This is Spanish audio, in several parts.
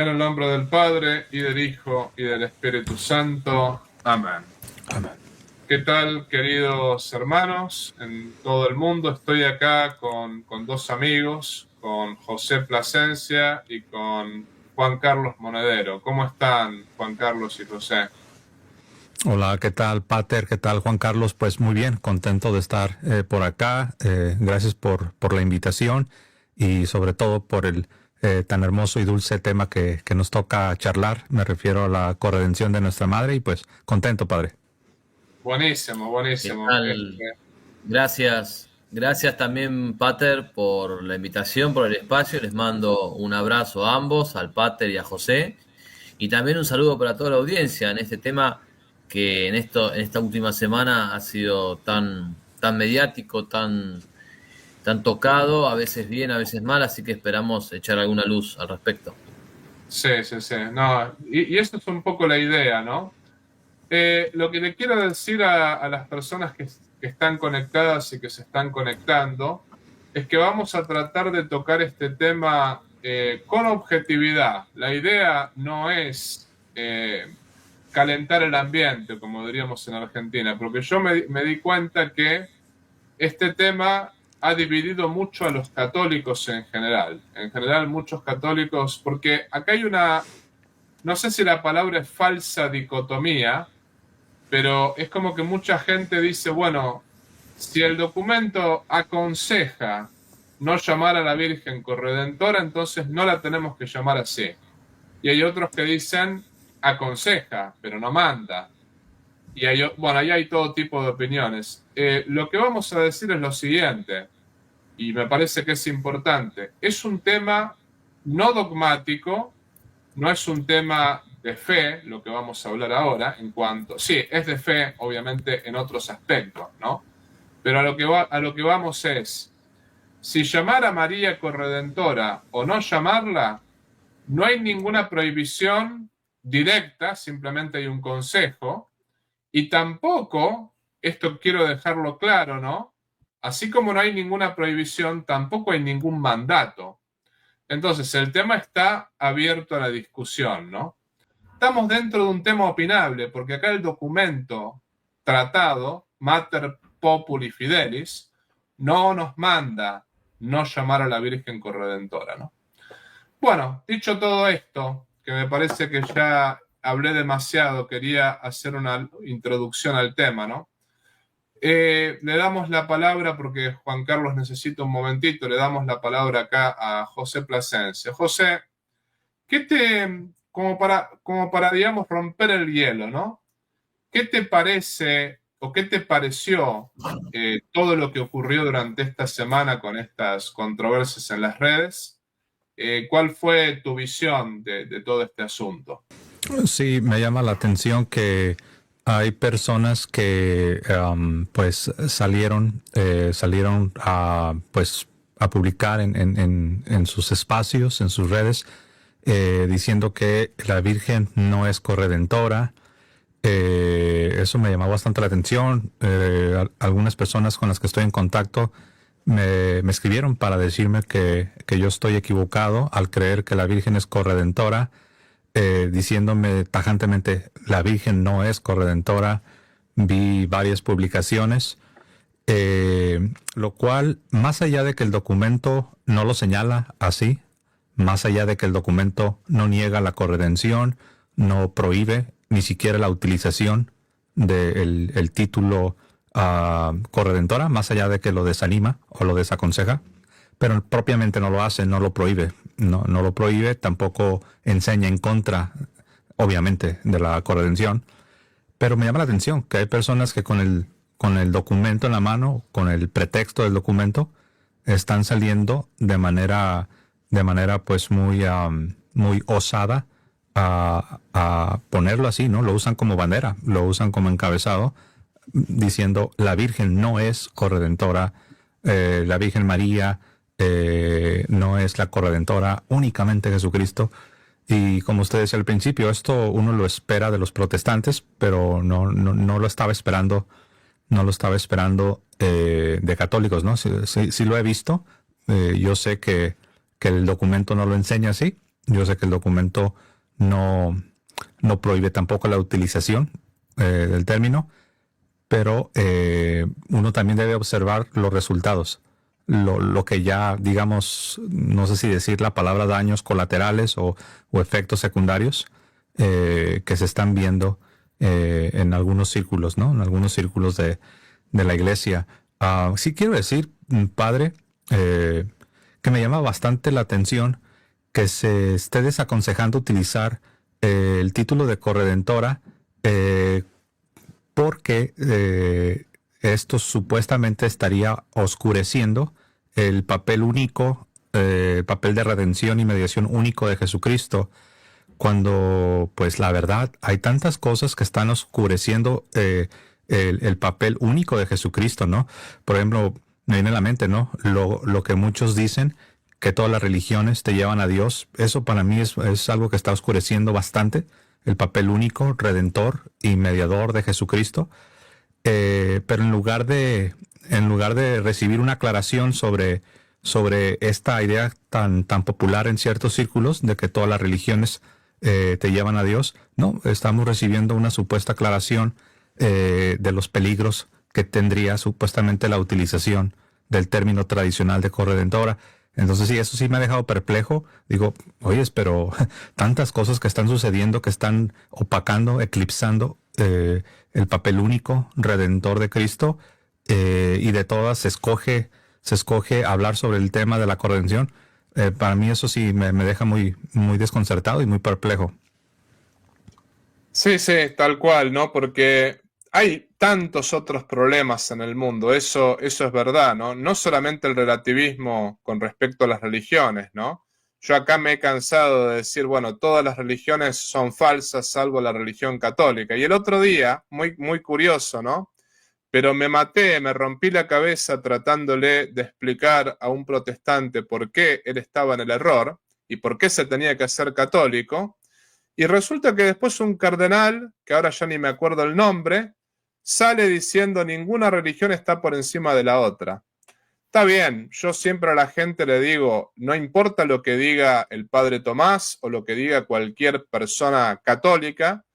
En el nombre del Padre, y del Hijo, y del Espíritu Santo. Amén. Amén. ¿Qué tal, queridos hermanos? En todo el mundo estoy acá con dos amigos, con José Plasencia y con Juan Carlos Monedero. ¿Cómo están, Juan Carlos y José? Hola, ¿qué tal, Pater? ¿Qué tal, Juan Carlos? Pues muy bien, contento de estar por acá. Gracias por la invitación y sobre todo por el tan hermoso y dulce tema que nos toca charlar. Me refiero a la corredención de nuestra madre y pues contento, Padre. Buenísimo, ¿Qué buenísimo. tal? Gracias también, Pater, por la invitación, por el espacio. Les mando un abrazo a ambos, al Pater y a José. Y también un saludo para toda la audiencia en este tema que en esta última semana ha sido tan mediático, tan tocado, a veces bien, a veces mal, así que esperamos echar alguna luz al respecto. Sí. No, y esto es un poco la idea, ¿no? Lo que le quiero decir a las personas que están conectadas y que se están conectando es que vamos a tratar de tocar este tema con objetividad. La idea no es calentar el ambiente, como diríamos en Argentina, porque yo me di cuenta que este tema ha dividido mucho a los católicos en general. En general, muchos católicos, porque acá hay una, no sé si la palabra es falsa dicotomía, pero es como que mucha gente dice, bueno, si el documento aconseja no llamar a la Virgen corredentora, entonces no la tenemos que llamar así. Y hay otros que dicen, aconseja, pero no manda. Y bueno, ahí hay todo tipo de opiniones. Lo que vamos a decir es lo siguiente, y me parece que es importante. Es un tema no dogmático, no es un tema de fe, lo que vamos a hablar ahora, sí, es de fe, obviamente, en otros aspectos, ¿no? Pero a lo que vamos es, si llamar a María corredentora o no llamarla, no hay ninguna prohibición directa, simplemente hay un consejo, y tampoco, esto quiero dejarlo claro, ¿no? Así como no hay ninguna prohibición, tampoco hay ningún mandato. Entonces, el tema está abierto a la discusión, ¿no? Estamos dentro de un tema opinable, porque acá el documento tratado, Mater Populi Fidelis, no nos manda no llamar a la Virgen corredentora, ¿no? Bueno, dicho todo esto, que me parece que ya hablé demasiado, quería hacer una introducción al tema, ¿no? Le damos la palabra, porque Juan Carlos necesita un momentito, le damos la palabra acá a José Plasencia. José, como para, digamos, romper el hielo, ¿no? ¿Qué te parece o qué te pareció todo lo que ocurrió durante esta semana con estas controversias en las redes? ¿Cuál fue tu visión de todo este asunto? Sí, me llama la atención que hay personas que pues salieron a publicar en sus espacios, en sus redes, diciendo que la Virgen no es corredentora. Eso me llamó bastante la atención. Algunas personas con las que estoy en contacto me escribieron para decirme que yo estoy equivocado al creer que la Virgen es corredentora, diciéndome tajantemente, la Virgen no es corredentora. Vi varias publicaciones, lo cual, más allá de que el documento no lo señala así, más allá de que el documento no niega la corredención, no prohíbe ni siquiera la utilización del título corredentora, más allá de que lo desanima o lo desaconseja, pero propiamente no lo hace, no lo prohíbe, no lo prohíbe, tampoco enseña en contra, obviamente, de la corredención. Pero me llama la atención que hay personas que con el documento en la mano, con el pretexto del documento, están saliendo de manera pues muy osada a ponerlo así, ¿no? Lo usan como bandera, lo usan como encabezado, diciendo la Virgen no es corredentora, la Virgen María no es la corredentora, únicamente Jesucristo. Y como usted decía al principio, esto uno lo espera de los protestantes, pero no lo estaba esperando, de católicos, ¿no? Sí lo he visto. Yo sé que el documento no lo enseña así, Yo sé que el documento no, no prohíbe tampoco la utilización del término, pero uno también debe observar los resultados. Lo que ya, digamos, no sé si decir la palabra daños colaterales o efectos secundarios que se están viendo en algunos círculos, ¿no? En algunos círculos de la iglesia. Sí quiero decir, padre, que me llama bastante la atención que se esté desaconsejando utilizar el título de corredentora porque esto supuestamente estaría oscureciendo el papel único, el papel de redención y mediación único de Jesucristo, cuando pues la verdad hay tantas cosas que están oscureciendo el papel único de Jesucristo, ¿no? Por ejemplo, me viene a la mente, ¿no? Lo que muchos dicen, que todas las religiones te llevan a Dios, eso para mí es algo que está oscureciendo bastante el papel único, redentor y mediador de Jesucristo. Pero en lugar de recibir una aclaración sobre esta idea tan popular en ciertos círculos de que todas las religiones te llevan a Dios, no, estamos recibiendo una supuesta aclaración de los peligros que tendría supuestamente la utilización del término tradicional de corredentora. Entonces sí, eso sí me ha dejado perplejo. Digo, oyes, pero tantas cosas que están sucediendo, que están opacando, eclipsando el papel único, redentor de Cristo, y de todas se escoge hablar sobre el tema de la corredención. Para mí eso sí me deja muy, muy desconcertado y muy perplejo. Sí, sí, tal cual, ¿no? Porque hay tantos otros problemas en el mundo, eso es verdad, ¿no? No solamente el relativismo con respecto a las religiones, ¿no? Yo acá me he cansado de decir, bueno, todas las religiones son falsas salvo la religión católica. Y el otro día, muy, muy curioso, ¿no? Pero me maté, me rompí la cabeza tratándole de explicar a un protestante por qué él estaba en el error y por qué se tenía que hacer católico. Y resulta que después un cardenal, que ahora ya ni me acuerdo el nombre, sale diciendo ninguna religión está por encima de la otra. Está bien, yo siempre a la gente le digo, no importa lo que diga el padre Tomás o lo que diga cualquier persona católica,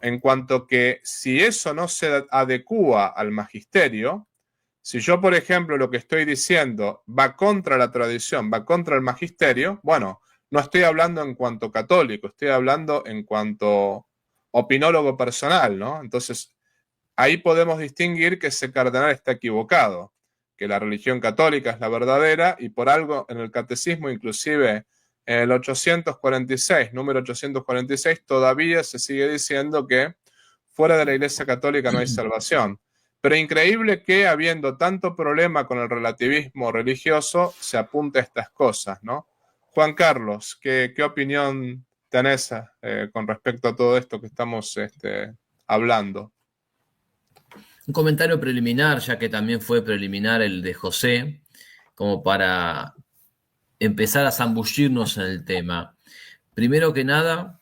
en cuanto que si eso no se adecúa al magisterio, si yo, por ejemplo, lo que estoy diciendo va contra la tradición, va contra el magisterio, bueno, no estoy hablando en cuanto católico, estoy hablando en cuanto opinólogo personal, ¿no? Entonces, ahí podemos distinguir que ese cardenal está equivocado, que la religión católica es la verdadera y por algo en el catecismo, inclusive en el 846, número 846, todavía se sigue diciendo que fuera de la Iglesia Católica no hay salvación. Pero increíble que habiendo tanto problema con el relativismo religioso, se apunte a estas cosas, ¿no? Juan Carlos, ¿qué opinión tenés con respecto a todo esto que estamos hablando? Un comentario preliminar, ya que también fue preliminar el de José, como para empezar a zambullirnos en el tema. Primero que nada,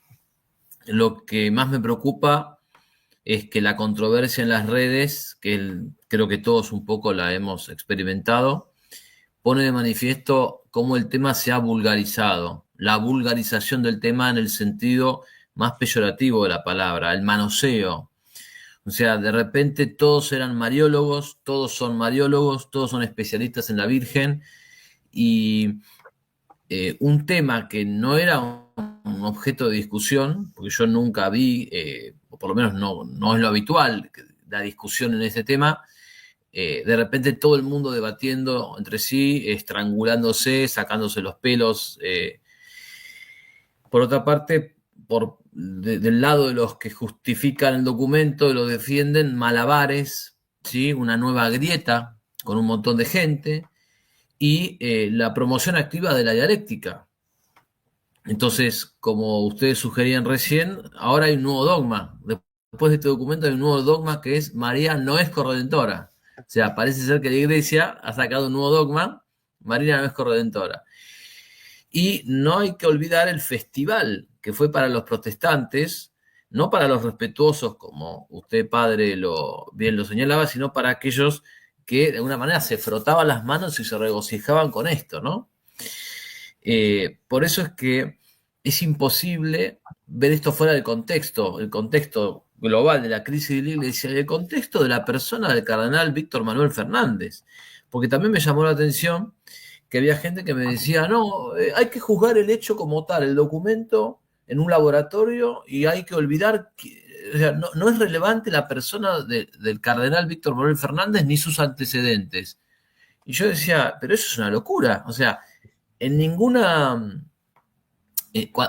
lo que más me preocupa es que la controversia en las redes, que creo que todos un poco la hemos experimentado, pone de manifiesto cómo el tema se ha vulgarizado. La vulgarización del tema en el sentido más peyorativo de la palabra, el manoseo. O sea, de repente todos eran mariólogos, todos son especialistas en la Virgen, y un tema que no era un objeto de discusión, porque yo nunca vi, o por lo menos no es lo habitual, la discusión en este tema, de repente todo el mundo debatiendo entre sí, estrangulándose, sacándose los pelos. Por otra parte, del lado de los que justifican el documento y lo defienden, malabares, ¿sí? Una nueva grieta con un montón de gente y la promoción activa de la dialéctica. Entonces, como ustedes sugerían recién, ahora hay un nuevo dogma. Después de este documento hay un nuevo dogma que es María no es corredentora. O sea, parece ser que la Iglesia ha sacado un nuevo dogma, María no es corredentora. Y no hay que olvidar el festival, que fue para los protestantes, no para los respetuosos, como usted, padre, bien lo señalaba, sino para aquellos que de alguna manera se frotaban las manos y se regocijaban con esto, ¿no? Por eso es que es imposible ver esto fuera del contexto, el contexto global de la crisis de la Iglesia y el contexto de la persona del cardenal Víctor Manuel Fernández. Porque también me llamó la atención que había gente que me decía, no, hay que juzgar el hecho como tal, el documento en un laboratorio, y hay que olvidar que, o sea, no es relevante la persona del cardenal Víctor Manuel Fernández ni sus antecedentes. Y yo decía, pero eso es una locura. O sea, en ninguna...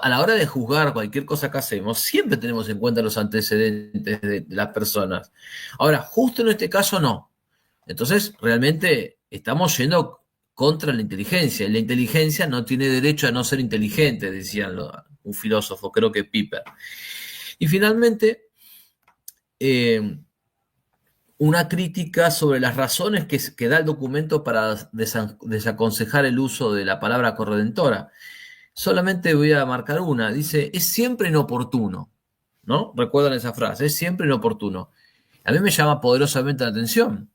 a la hora de juzgar cualquier cosa que hacemos, siempre tenemos en cuenta los antecedentes de las personas. Ahora, justo en este caso no. Entonces, realmente estamos yendo contra la inteligencia. Y la inteligencia no tiene derecho a no ser inteligente, decía un filósofo, creo que Piper. Y finalmente, una crítica sobre las razones que da el documento para desaconsejar el uso de la palabra corredentora. Solamente voy a marcar una. Dice, es siempre inoportuno, ¿no? Recuerdan esa frase, es siempre inoportuno. A mí me llama poderosamente la atención,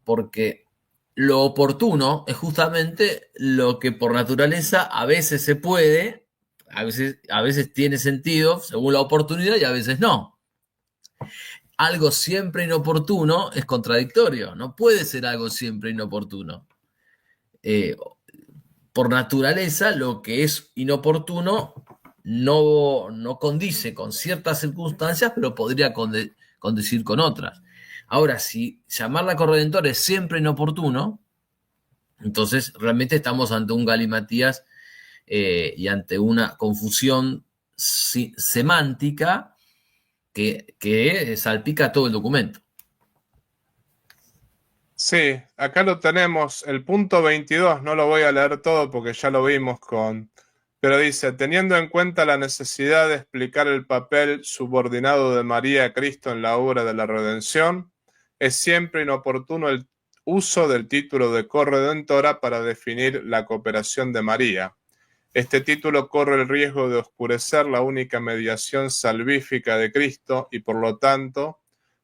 porque lo oportuno es justamente lo que por naturaleza a veces se puede, a veces tiene sentido según la oportunidad y a veces no. Algo siempre inoportuno es contradictorio, no puede ser algo siempre inoportuno. Por naturaleza, lo que es inoportuno no condice con ciertas circunstancias, pero podría condecir con otras. Ahora, si llamarla corredentora es siempre inoportuno, entonces realmente estamos ante un galimatías y ante una confusión semántica que salpica todo el documento. Sí, acá lo tenemos, el punto 22, no lo voy a leer todo porque ya lo vimos pero dice, teniendo en cuenta la necesidad de explicar el papel subordinado de María a Cristo en la obra de la redención, es siempre inoportuno el uso del título de corredentora para definir la cooperación de María. Este título corre el riesgo de oscurecer la única mediación salvífica de Cristo y, por lo tanto,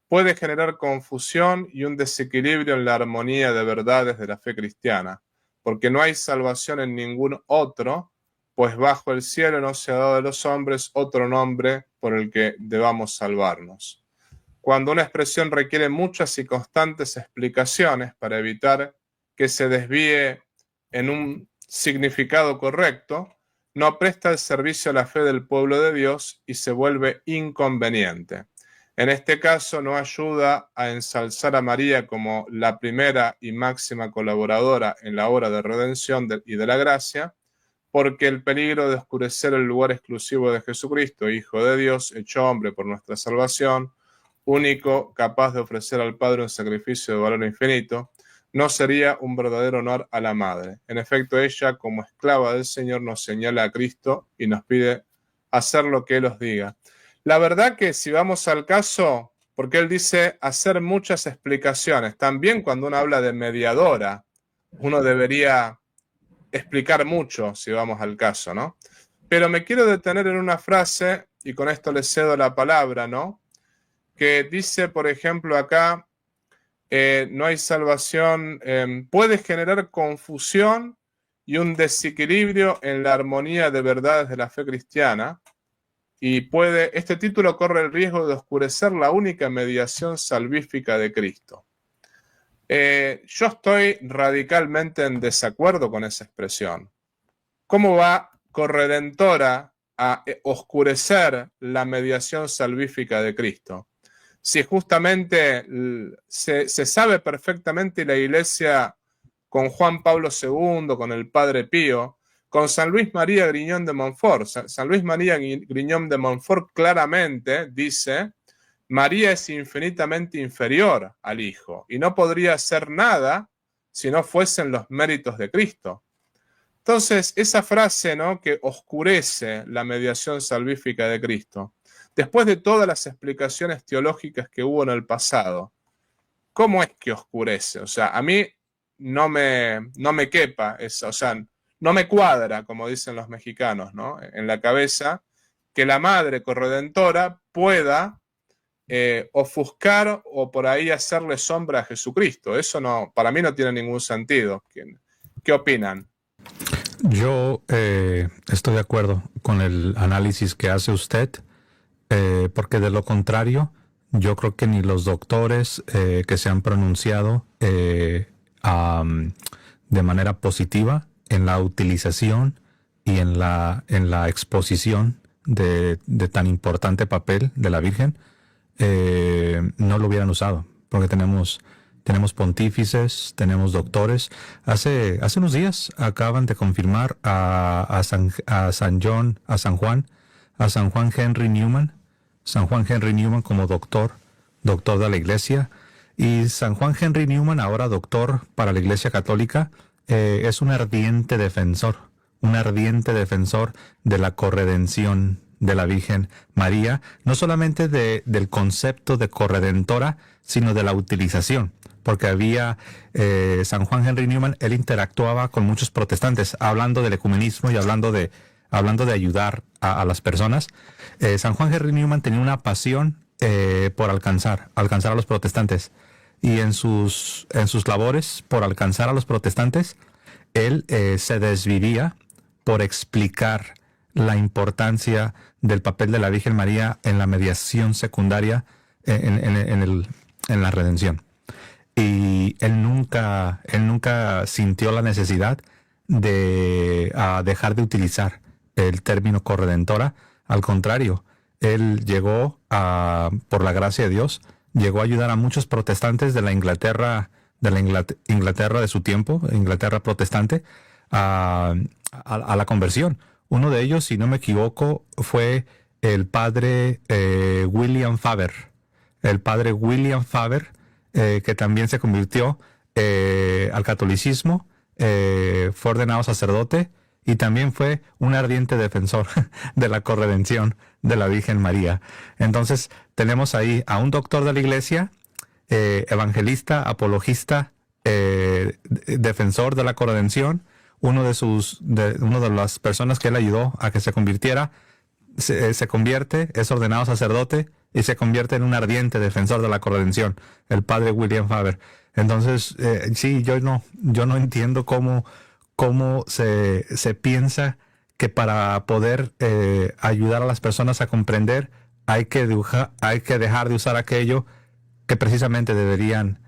puede generar confusión y un desequilibrio en la armonía de verdades de la fe cristiana, porque no hay salvación en ningún otro, pues bajo el cielo no se ha dado a los hombres otro nombre por el que debamos salvarnos. Cuando una expresión requiere muchas y constantes explicaciones para evitar que se desvíe en un significado correcto, no presta el servicio a la fe del pueblo de Dios y se vuelve inconveniente. En este caso no ayuda a ensalzar a María como la primera y máxima colaboradora en la obra de redención y de la gracia, porque el peligro de oscurecer el lugar exclusivo de Jesucristo, Hijo de Dios, hecho hombre por nuestra salvación, único capaz de ofrecer al Padre un sacrificio de valor infinito, no sería un verdadero honor a la Madre. En efecto, ella, como esclava del Señor, nos señala a Cristo y nos pide hacer lo que Él os diga. La verdad que si vamos al caso, porque Él dice hacer muchas explicaciones, también cuando uno habla de mediadora, uno debería explicar mucho si vamos al caso, ¿no? Pero me quiero detener en una frase, y con esto le cedo la palabra, ¿no? Que dice, por ejemplo, acá, no hay salvación, puede generar confusión y un desequilibrio en la armonía de verdades de la fe cristiana, y este título corre el riesgo de oscurecer la única mediación salvífica de Cristo. Yo estoy radicalmente en desacuerdo con esa expresión. ¿Cómo va corredentora a oscurecer la mediación salvífica de Cristo? Si justamente se sabe perfectamente la Iglesia con Juan Pablo II, con el Padre Pío, con San Luis María Griñón de Montfort. San Luis María Griñón de Montfort claramente dice: María es infinitamente inferior al Hijo y no podría hacer nada si no fuesen los méritos de Cristo. Entonces, esa frase, ¿no?, que oscurece la mediación salvífica de Cristo, después de todas las explicaciones teológicas que hubo en el pasado, ¿cómo es que oscurece? O sea, a mí no me quepa eso, o sea, no me cuadra, como dicen los mexicanos, ¿no?, en la cabeza, que la Madre Corredentora pueda ofuscar o por ahí hacerle sombra a Jesucristo. Eso no, para mí no tiene ningún sentido. ¿Qué opinan? Yo estoy de acuerdo con el análisis que hace usted, porque de lo contrario, yo creo que ni los doctores que se han pronunciado de manera positiva en la utilización y en la exposición de tan importante papel de la Virgen, no lo hubieran usado, porque tenemos pontífices, tenemos doctores. Hace unos días acaban de confirmar a San Juan Henry Newman, como doctor de la Iglesia. Y San Juan Henry Newman, ahora doctor para la Iglesia Católica, es un ardiente defensor de la corredención de la Virgen María, no solamente del concepto de corredentora, sino de la utilización. Porque había San Juan Henry Newman, él interactuaba con muchos protestantes, hablando del ecumenismo y hablando de ayudar a las personas. San Juan Henry Newman tenía una pasión por alcanzar a los protestantes. Y en sus labores por alcanzar a los protestantes, él se desvivía por explicar la importancia del papel de la Virgen María en la mediación secundaria en la redención. Y él nunca sintió la necesidad de dejar de utilizar el término corredentora. Al contrario, él llegó por la gracia de Dios, llegó a ayudar a muchos protestantes de la Inglaterra de su tiempo, Inglaterra protestante, a la conversión. Uno de ellos, si no me equivoco, fue el padre William Faber. El padre William Faber, que también se convirtió al catolicismo, fue ordenado sacerdote y también fue un ardiente defensor de la corredención de la Virgen María. Entonces tenemos ahí a un doctor de la Iglesia, evangelista, apologista, defensor de la corredención. Uno de las personas que él ayudó a que se convirtiera, se convierte, es ordenado sacerdote y se convierte en un ardiente defensor de la corredención, el padre William Faber. Entonces, sí, yo no entiendo cómo se piensa que para poder ayudar a las personas a comprender hay que dejar de usar aquello que precisamente deberían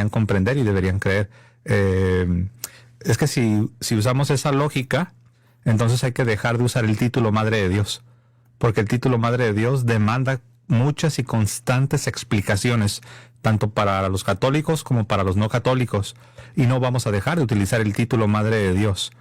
comprender y deberían creer. Es que si usamos esa lógica, entonces hay que dejar de usar el título Madre de Dios, porque el título Madre de Dios demanda muchas y constantes explicaciones, tanto para los católicos como para los no católicos, y no vamos a dejar de utilizar el título Madre de Dios.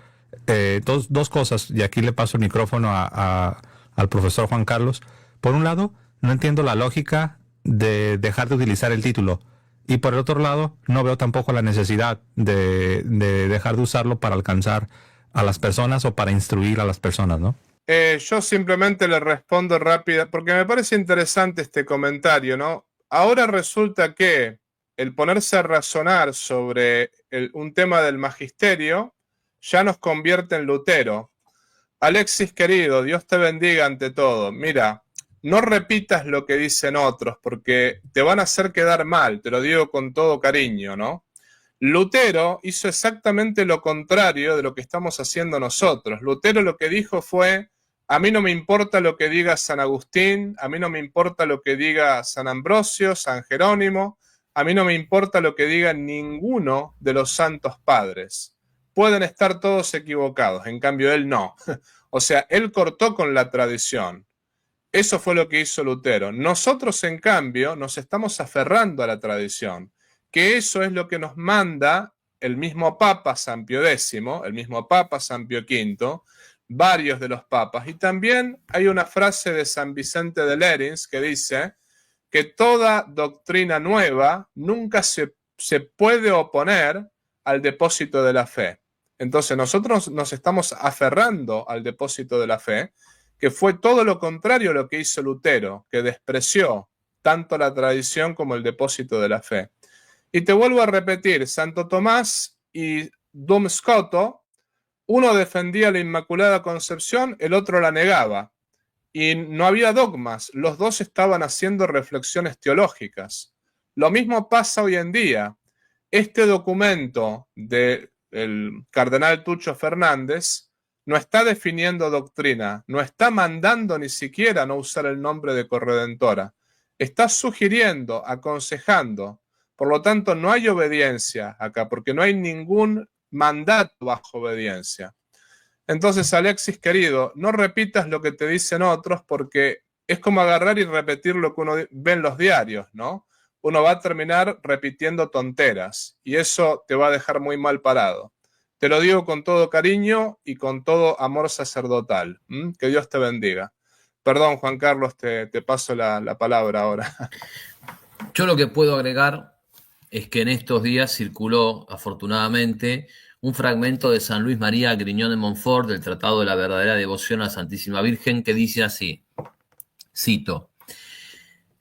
Dos cosas, y aquí le paso el micrófono al profesor Juan Carlos. Por un lado, no entiendo la lógica de dejar de utilizar el título, y por el otro lado, no veo tampoco la necesidad de dejar de usarlo para alcanzar a las personas o para instruir a las personas, ¿no? Yo simplemente le respondo rápido, porque me parece interesante este comentario, ¿no? Ahora resulta que el ponerse a razonar sobre un tema del magisterio ya nos convierte en Lutero. Alexis, querido, Dios te bendiga ante todo. Mira, no repitas lo que dicen otros, porque te van a hacer quedar mal, te lo digo con todo cariño, ¿no? Lutero hizo exactamente lo contrario de lo que estamos haciendo nosotros. Lutero lo que dijo fue: a mí no me importa lo que diga San Agustín, a mí no me importa lo que diga San Ambrosio, San Jerónimo, a mí no me importa lo que diga ninguno de los santos padres. Pueden estar todos equivocados, en cambio él no. O sea, él cortó con la tradición. Eso fue lo que hizo Lutero. Nosotros, en cambio, nos estamos aferrando a la tradición, que eso es lo que nos manda el mismo Papa San Pío X, el mismo Papa San Pío V, varios de los papas. Y también hay una frase de San Vicente de Lérins que dice que toda doctrina nueva nunca se puede oponer al depósito de la fe. Entonces nosotros nos estamos aferrando al depósito de la fe, que fue todo lo contrario a lo que hizo Lutero, que despreció tanto la tradición como el depósito de la fe. Y te vuelvo a repetir, Santo Tomás y Dom Scoto, uno defendía la Inmaculada Concepción, el otro la negaba. Y no había dogmas, los dos estaban haciendo reflexiones teológicas. Lo mismo pasa hoy en día. Este documento del cardenal Tucho Fernández no está definiendo doctrina, no está mandando ni siquiera no usar el nombre de corredentora. Está sugiriendo, aconsejando. Por lo tanto, no hay obediencia acá, porque no hay ningún mandato bajo obediencia. Entonces, Alexis, querido, no repitas lo que te dicen otros, porque es como agarrar y repetir lo que uno ve en los diarios, ¿no? Uno va a terminar repitiendo tonteras y eso te va a dejar muy mal parado. Te lo digo con todo cariño y con todo amor sacerdotal. Que Dios te bendiga. Perdón, Juan Carlos, te paso la palabra ahora. Yo lo que puedo agregar es que en estos días circuló, afortunadamente, un fragmento de San Luis María Griñón de Montfort del Tratado de la Verdadera Devoción a la Santísima Virgen que dice así, cito,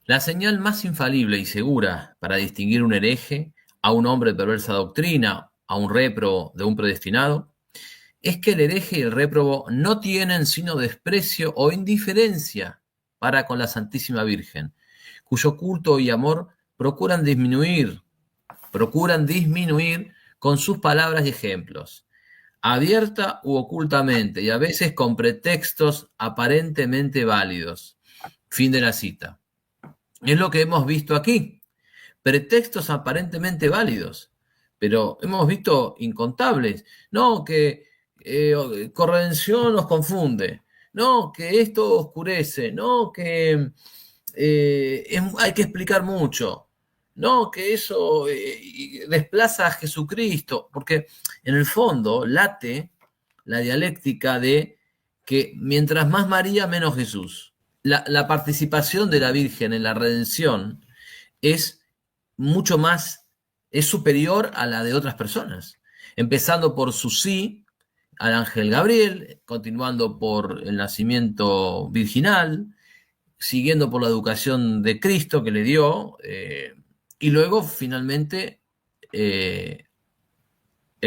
la señal más infalible y segura para distinguir un hereje, a un hombre de perversa doctrina, a un réprobo de un predestinado, es que el hereje y el réprobo no tienen sino desprecio o indiferencia para con la Santísima Virgen, cuyo culto y amor procuran disminuir con sus palabras y ejemplos, abierta u ocultamente, y a veces con pretextos aparentemente válidos. Fin de la cita. Es lo que hemos visto aquí, pretextos aparentemente válidos, pero hemos visto incontables. No, que corredención nos confunde, no, que esto oscurece, no, que hay que explicar mucho, no, que eso desplaza a Jesucristo, porque en el fondo late la dialéctica de que mientras más María, menos Jesús. La participación de la Virgen en la redención es mucho más, es superior a la de otras personas, empezando por su sí al ángel Gabriel, continuando por el nacimiento virginal, siguiendo por la educación de Cristo que le dio, y luego finalmente el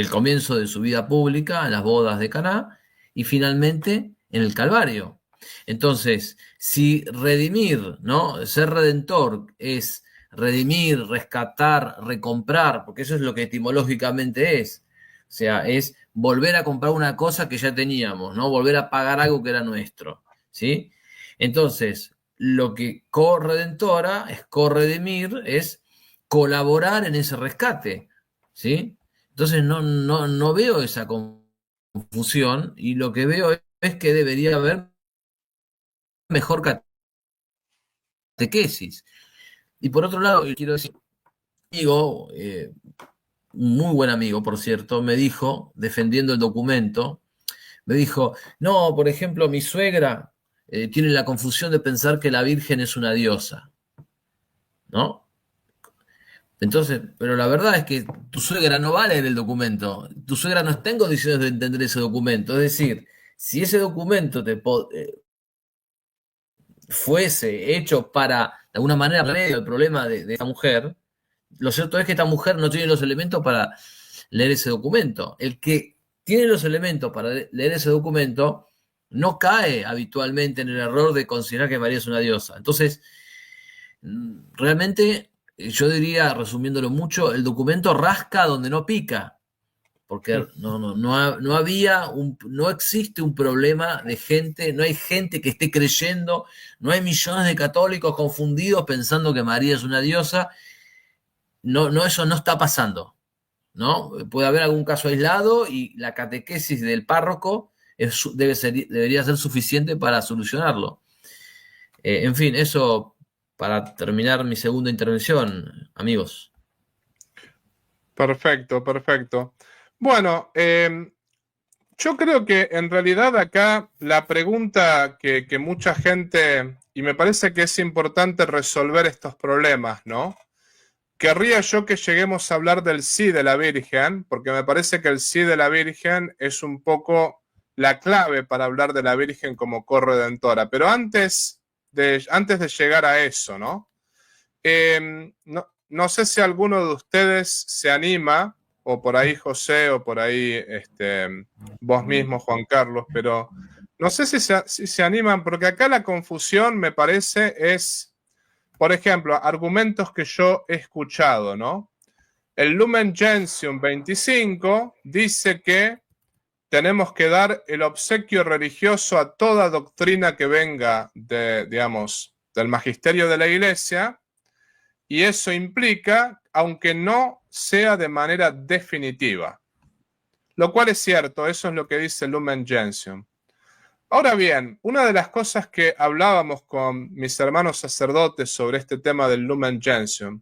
comienzo de su vida pública, las bodas de Caná, y finalmente en el Calvario. Entonces, si redimir, ¿no? Ser redentor es redimir, rescatar, recomprar, porque eso es lo que etimológicamente es. O sea, es volver a comprar una cosa que ya teníamos, ¿no? Volver a pagar algo que era nuestro, ¿sí? Entonces, lo que corredentora es corredimir, es colaborar en ese rescate, ¿sí? Entonces, no veo esa confusión y lo que veo es que debería haber mejor catequesis. Y por otro lado, quiero decir, amigo, un muy buen amigo, por cierto, me dijo, defendiendo el documento, me dijo, no, por ejemplo, mi suegra tiene la confusión de pensar que la Virgen es una diosa, ¿no? Entonces, pero la verdad es que tu suegra no va a leer el documento, tu suegra no está en condiciones de entender ese documento, es decir, si ese documento fuese hecho para, de alguna manera, remedio el problema de esta mujer, lo cierto es que esta mujer no tiene los elementos para leer ese documento. El que tiene los elementos para leer ese documento no cae habitualmente en el error de considerar que María es una diosa. Entonces, realmente, yo diría, resumiéndolo mucho, el documento rasca donde no pica, porque no existe un problema de gente, no hay gente que esté creyendo, no hay millones de católicos confundidos pensando que María es una diosa. No, eso no está pasando, ¿no? Puede haber algún caso aislado y la catequesis del párroco debería ser suficiente para solucionarlo. En fin, eso para terminar mi segunda intervención, amigos. Perfecto, perfecto. Bueno, yo creo que en realidad acá la pregunta que mucha gente, y me parece que es importante resolver estos problemas, ¿no? Querría yo que lleguemos a hablar del sí de la Virgen, porque me parece que el sí de la Virgen es un poco la clave para hablar de la Virgen como corredentora. Pero antes de llegar a eso, ¿no? No sé si alguno de ustedes se anima, o por ahí José, o por ahí vos mismo, Juan Carlos, pero no sé si se animan, porque acá la confusión, me parece, es... Por ejemplo, argumentos que yo he escuchado, ¿no? El Lumen Gentium 25 dice que tenemos que dar el obsequio religioso a toda doctrina que venga del magisterio de la Iglesia, y eso implica, aunque no sea de manera definitiva. Lo cual es cierto, eso es lo que dice Lumen Gentium. Ahora bien, una de las cosas que hablábamos con mis hermanos sacerdotes sobre este tema del Lumen Gentium,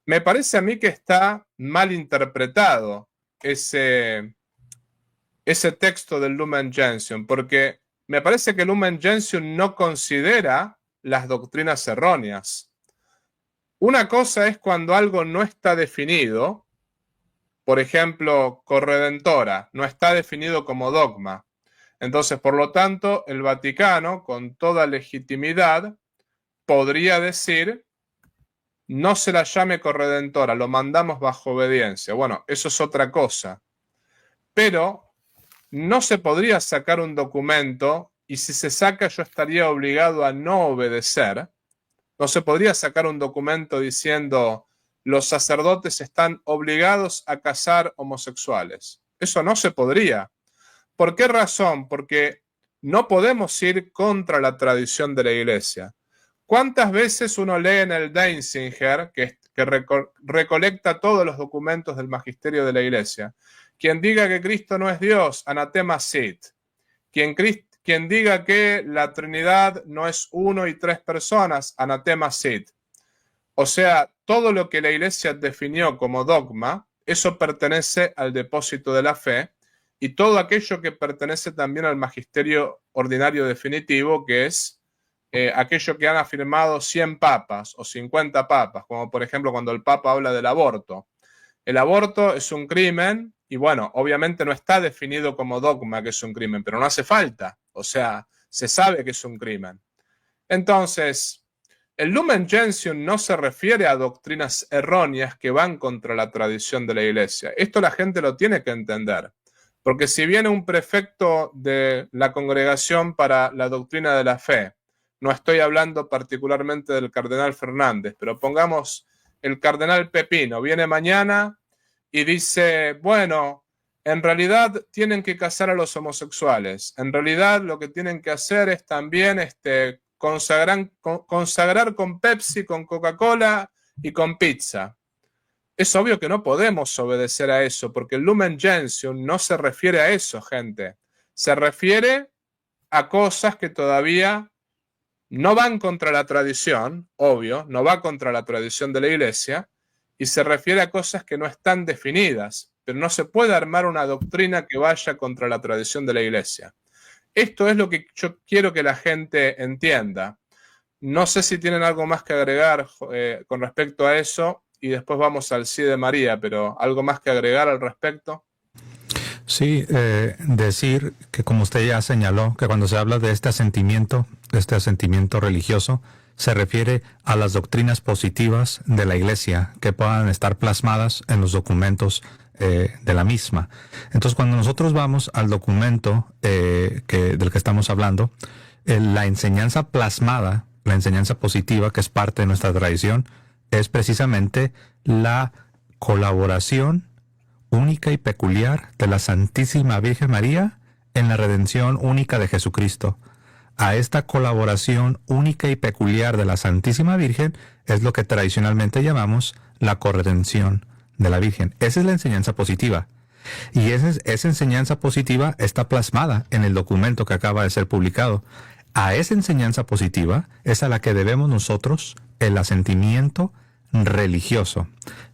me parece a mí que está mal interpretado ese texto del Lumen Gentium, porque me parece que el Lumen Gentium no considera las doctrinas erróneas. Una cosa es cuando algo no está definido, por ejemplo, corredentora, no está definido como dogma. Entonces, por lo tanto, el Vaticano, con toda legitimidad, podría decir, no se la llame corredentora, lo mandamos bajo obediencia. Bueno, eso es otra cosa. Pero no se podría sacar un documento, y si se saca yo estaría obligado a no obedecer. No se podría sacar un documento diciendo los sacerdotes están obligados a casar homosexuales. Eso no se podría. ¿Por qué razón? Porque no podemos ir contra la tradición de la Iglesia. ¿Cuántas veces uno lee en el Denzinger, que recolecta todos los documentos del magisterio de la Iglesia? Quien diga que Cristo no es Dios, anatema sit. Quien diga que la Trinidad no es uno y tres personas, anatema sit. O sea, todo lo que la Iglesia definió como dogma, eso pertenece al depósito de la fe, y todo aquello que pertenece también al magisterio ordinario definitivo, que es aquello que han afirmado 100 papas o 50 papas, como por ejemplo cuando el Papa habla del aborto. El aborto es un crimen, y bueno, obviamente no está definido como dogma que es un crimen, pero no hace falta. O sea, se sabe que es un crimen. Entonces, el Lumen Gentium no se refiere a doctrinas erróneas que van contra la tradición de la Iglesia. Esto la gente lo tiene que entender. Porque si viene un prefecto de la Congregación para la Doctrina de la Fe, no estoy hablando particularmente del cardenal Fernández, pero pongamos el cardenal Pepino, viene mañana y dice, bueno, en realidad tienen que casar a los homosexuales. En realidad lo que tienen que hacer es también consagrar con Pepsi, con Coca-Cola y con pizza. Es obvio que no podemos obedecer a eso, porque el Lumen Gentium no se refiere a eso, gente. Se refiere a cosas que todavía no van contra la tradición, obvio, no va contra la tradición de la Iglesia, y se refiere a cosas que no están definidas, pero no se puede armar una doctrina que vaya contra la tradición de la Iglesia. Esto es lo que yo quiero que la gente entienda. No sé si tienen algo más que agregar con respecto a eso, y después vamos al sí de María, pero ¿algo más que agregar al respecto? Sí, decir que como usted ya señaló, que cuando se habla de este asentimiento religioso, se refiere a las doctrinas positivas de la Iglesia que puedan estar plasmadas en los documentos de la misma. Entonces, cuando nosotros vamos al documento del que estamos hablando, la enseñanza plasmada, la enseñanza positiva que es parte de nuestra tradición, es precisamente la colaboración única y peculiar de la Santísima Virgen María en la redención única de Jesucristo. A esta colaboración única y peculiar de la Santísima Virgen es lo que tradicionalmente llamamos la corredención de la Virgen. Esa es la enseñanza positiva. Y esa enseñanza positiva está plasmada en el documento que acaba de ser publicado. A esa enseñanza positiva es a la que debemos nosotros el asentimiento religioso,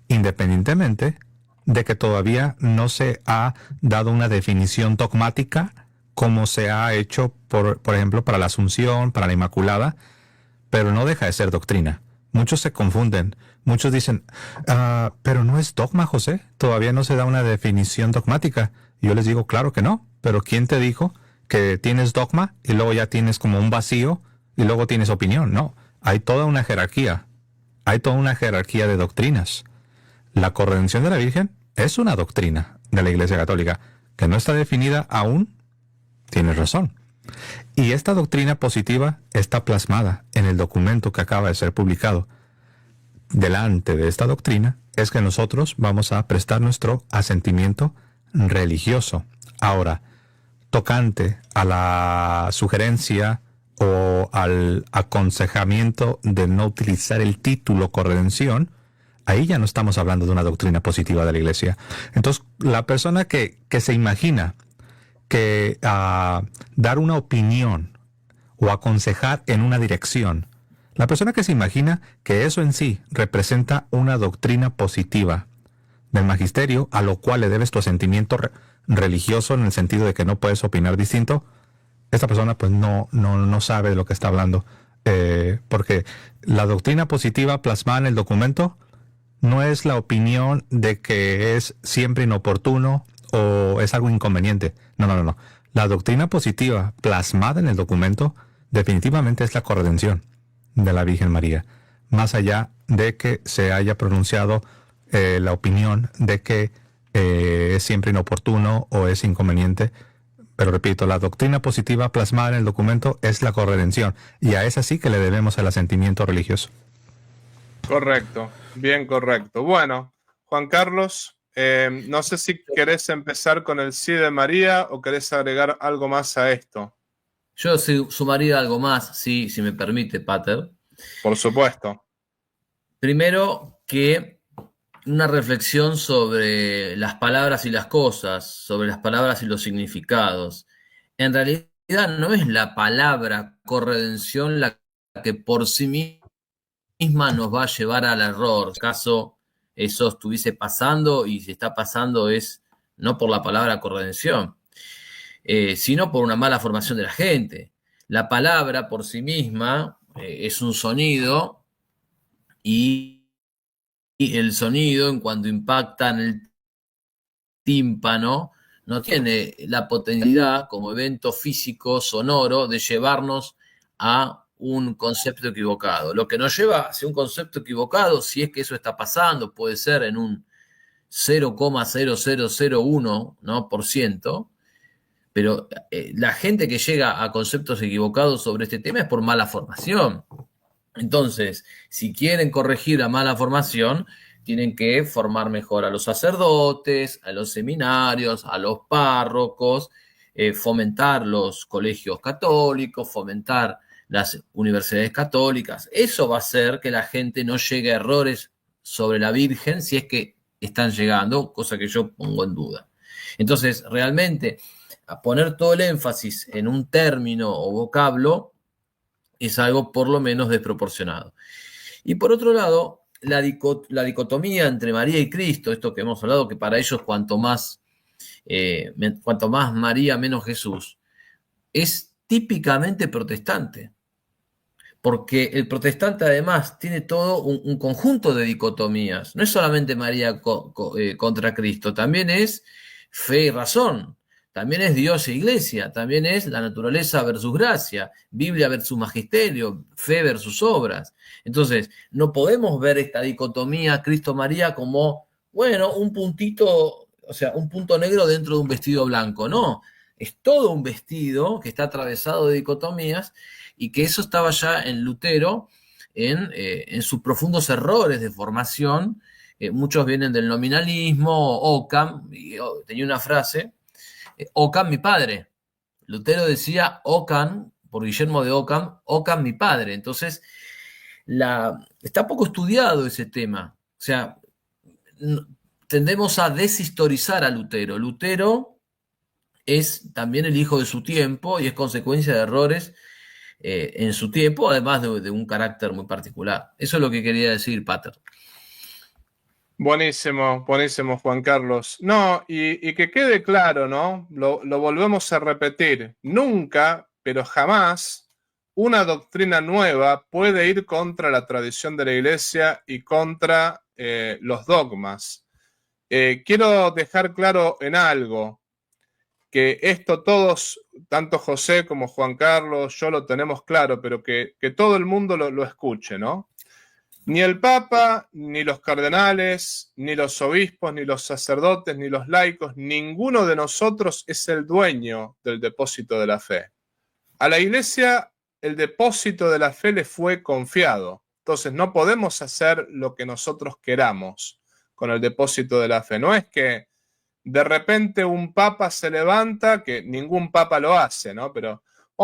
independientemente de que todavía no se ha dado una definición dogmática como se ha hecho, por ejemplo, para la Asunción, para la Inmaculada, pero no deja de ser doctrina. Muchos se confunden. Muchos dicen, pero no es dogma, José. Todavía no se da una definición dogmática. Y yo les digo, claro que no. Pero ¿quién te dijo que tienes dogma y luego ya tienes como un vacío y luego tienes opinión? No. Hay toda una jerarquía. Hay toda una jerarquía de doctrinas. La corredención de la Virgen es una doctrina de la Iglesia Católica que no está definida aún. Tienes razón. Y esta doctrina positiva está plasmada en el documento que acaba de ser publicado. Delante de esta doctrina es que nosotros vamos a prestar nuestro asentimiento religioso. Ahora, tocante a la sugerencia o al aconsejamiento de no utilizar el título corredención, ahí ya no estamos hablando de una doctrina positiva de la Iglesia. Entonces, la persona que se imagina que dar una opinión o aconsejar en una dirección, la persona que se imagina que eso en sí representa una doctrina positiva del magisterio, a lo cual le debes tu asentimiento religioso en el sentido de que no puedes opinar distinto, esta persona pues no sabe de lo que está hablando, porque la doctrina positiva plasmada en el documento no es la opinión de que es siempre inoportuno o es algo inconveniente. No. La doctrina positiva plasmada en el documento definitivamente es la corredención de la Virgen María, más allá de que se haya pronunciado la opinión de que es siempre inoportuno o es inconveniente. Pero repito, la doctrina positiva plasmada en el documento es la corredención, y a esa sí que le debemos el asentimiento religioso. Correcto, bien correcto. Bueno, Juan Carlos, no sé si querés empezar con el sí de María o querés agregar algo más a esto. Yo sumaría algo más, sí, si me permite, Pater. Por supuesto. Primero, que una reflexión sobre las palabras y las cosas, sobre las palabras y los significados. En realidad no es la palabra corredención la que por sí misma nos va a llevar al error. En caso eso estuviese pasando, y si está pasando es no por la palabra corredención, sino por una mala formación de la gente. La palabra por sí misma es un sonido, y el sonido, en cuanto impacta en el tímpano, no tiene la potencialidad como evento físico sonoro de llevarnos a un concepto equivocado. Lo que nos lleva hacia un concepto equivocado, si es que eso está pasando, puede ser en un 0,0001%, ¿no? Pero la gente que llega a conceptos equivocados sobre este tema es por mala formación. Entonces, si quieren corregir la mala formación, tienen que formar mejor a los sacerdotes, a los seminarios, a los párrocos, fomentar los colegios católicos, fomentar las universidades católicas. Eso va a hacer que la gente no llegue a errores sobre la Virgen, si es que están llegando, cosa que yo pongo en duda. Entonces, realmente, a poner todo el énfasis en un término o vocablo es algo por lo menos desproporcionado. Y por otro lado, la dicotomía entre María y Cristo, esto que hemos hablado, que para ellos cuanto más María, menos Jesús, es típicamente protestante. Porque el protestante además tiene todo un conjunto de dicotomías. No es solamente María contra Cristo, también es fe y razón. También es Dios e iglesia, también es la naturaleza versus gracia, Biblia versus magisterio, fe versus obras. Entonces, no podemos ver esta dicotomía Cristo-María como, bueno, un puntito, o sea, un punto negro dentro de un vestido blanco. No, es todo un vestido que está atravesado de dicotomías, y que eso estaba ya en Lutero, en sus profundos errores de formación. Muchos vienen del nominalismo. Occam tenía una frase, Occam mi padre. Lutero decía Occam, por Guillermo de Occam, Occam mi padre. Entonces, está poco estudiado ese tema. O sea, tendemos a deshistorizar a Lutero. Lutero es también el hijo de su tiempo y es consecuencia de errores en su tiempo, además de un carácter muy particular. Eso es lo que quería decir, Pater. Buenísimo, buenísimo, Juan Carlos. No, y que quede claro, ¿no? Lo volvemos a repetir. Nunca, pero jamás, una doctrina nueva puede ir contra la tradición de la Iglesia y contra los dogmas. Quiero dejar claro en algo, que esto todos, tanto José como Juan Carlos, yo lo tenemos claro, pero que todo el mundo lo escuche, ¿no? Ni el Papa, ni los cardenales, ni los obispos, ni los sacerdotes, ni los laicos, ninguno de nosotros es el dueño del depósito de la fe. A la Iglesia el depósito de la fe le fue confiado. Entonces no podemos hacer lo que nosotros queramos con el depósito de la fe. No es que de repente un papa se levanta, que ningún papa lo hace, ¿no? Pero,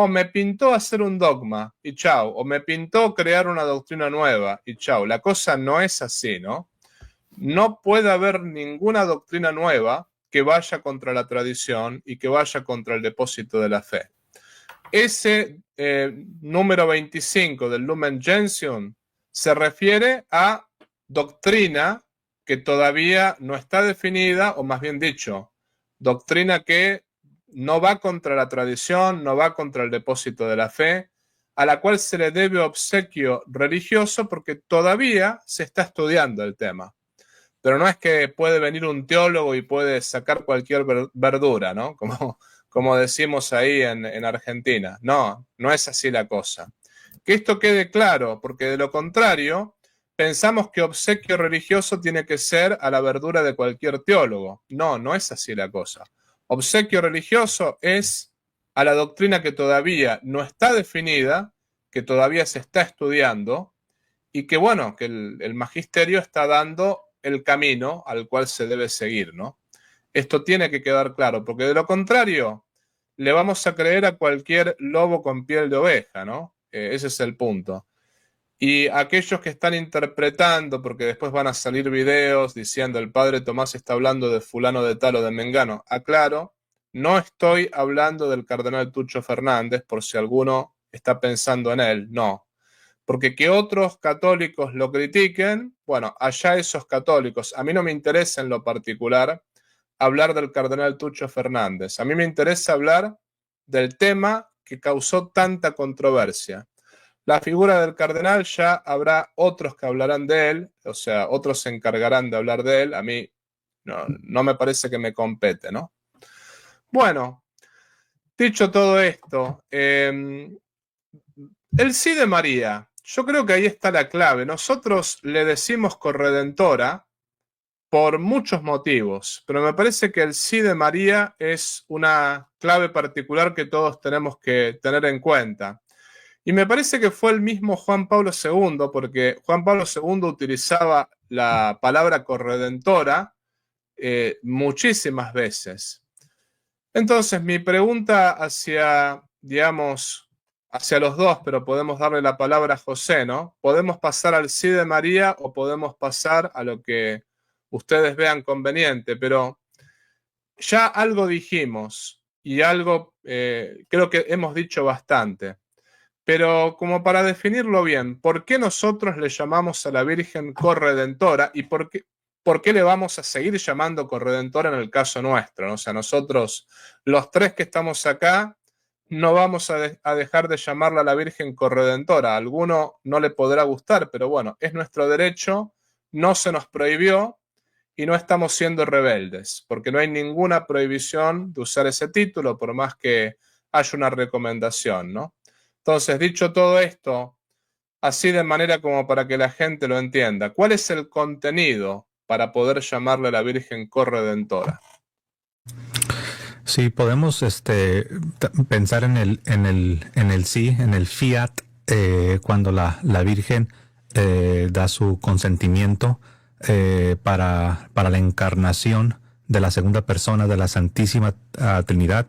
me pintó hacer un dogma y chau, o me pintó crear una doctrina nueva y chau. La cosa no es así, ¿no? No puede haber ninguna doctrina nueva que vaya contra la tradición y que vaya contra el depósito de la fe. Ese número 25 del Lumen Gentium se refiere a doctrina que todavía no está definida, o más bien dicho, doctrina que no va contra la tradición, no va contra el depósito de la fe, a la cual se le debe obsequio religioso porque todavía se está estudiando el tema. Pero no es que puede venir un teólogo y puede sacar cualquier verdura, ¿no? Como decimos ahí en Argentina. No, no es así la cosa. Que esto quede claro, porque de lo contrario, pensamos que obsequio religioso tiene que ser a la verdura de cualquier teólogo. No, no es así la cosa. Obsequio religioso es a la doctrina que todavía no está definida, que todavía se está estudiando, y que bueno, que el magisterio está dando el camino al cual se debe seguir, ¿no? Esto tiene que quedar claro, porque de lo contrario le vamos a creer a cualquier lobo con piel de oveja, ¿no? Ese es el punto. Y aquellos que están interpretando, porque después van a salir videos diciendo el padre Tomás está hablando de fulano de tal o de mengano, aclaro, no estoy hablando del cardenal Tucho Fernández, por si alguno está pensando en él, no. Porque que otros católicos lo critiquen, bueno, allá esos católicos. A mí no me interesa en lo particular hablar del cardenal Tucho Fernández. A mí me interesa hablar del tema que causó tanta controversia. La figura del cardenal ya habrá otros que hablarán de él, o sea, otros se encargarán de hablar de él. A mí no me parece que me compete, ¿no? Bueno, dicho todo esto, el sí de María. Yo creo que ahí está la clave. Nosotros le decimos corredentora por muchos motivos, pero me parece que el sí de María es una clave particular que todos tenemos que tener en cuenta. Y me parece que fue el mismo Juan Pablo II, porque Juan Pablo II utilizaba la palabra corredentora muchísimas veces. Entonces, mi pregunta hacia, digamos, hacia los dos, pero podemos darle la palabra a José, ¿no? ¿Podemos pasar al sí de María o podemos pasar a lo que ustedes vean conveniente? Pero ya algo dijimos y algo creo que hemos dicho bastante. Pero como para definirlo bien, ¿por qué nosotros le llamamos a la Virgen corredentora y por qué le vamos a seguir llamando corredentora en el caso nuestro, ¿no? O sea, nosotros, los tres que estamos acá, no vamos a dejar de llamarla a la Virgen corredentora. A alguno no le podrá gustar, pero bueno, es nuestro derecho, no se nos prohibió y no estamos siendo rebeldes, porque no hay ninguna prohibición de usar ese título, por más que haya una recomendación, ¿no? Entonces, dicho todo esto, así de manera como para que la gente lo entienda, ¿cuál es el contenido para poder llamarle a la Virgen corredentora? Sí, podemos pensar en el sí, en el fiat, cuando la Virgen da su consentimiento para la encarnación de la segunda persona de la Santísima Trinidad,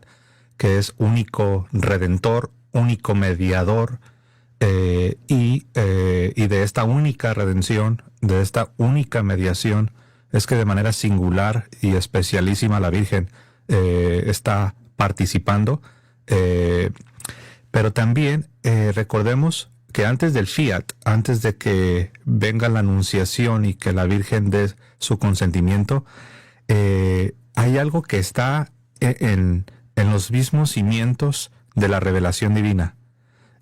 que es único redentor, único mediador, y de esta única redención, de esta única mediación, es que de manera singular y especialísima la Virgen está participando, pero también recordemos que antes del fiat, antes de que venga la anunciación y que la Virgen dé su consentimiento, hay algo que está en los mismos cimientos de la revelación divina.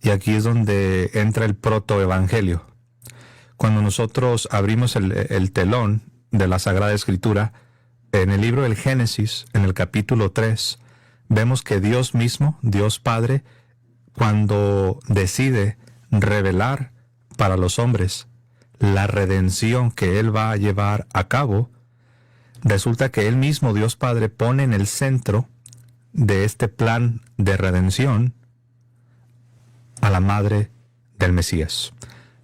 Y aquí es donde entra el protoevangelio. Cuando nosotros abrimos el telón de la Sagrada Escritura, en el libro del Génesis, en el capítulo 3, vemos que Dios mismo, Dios Padre, cuando decide revelar para los hombres la redención que Él va a llevar a cabo, resulta que Él mismo, Dios Padre, pone en el centro de este plan de redención a la madre del Mesías.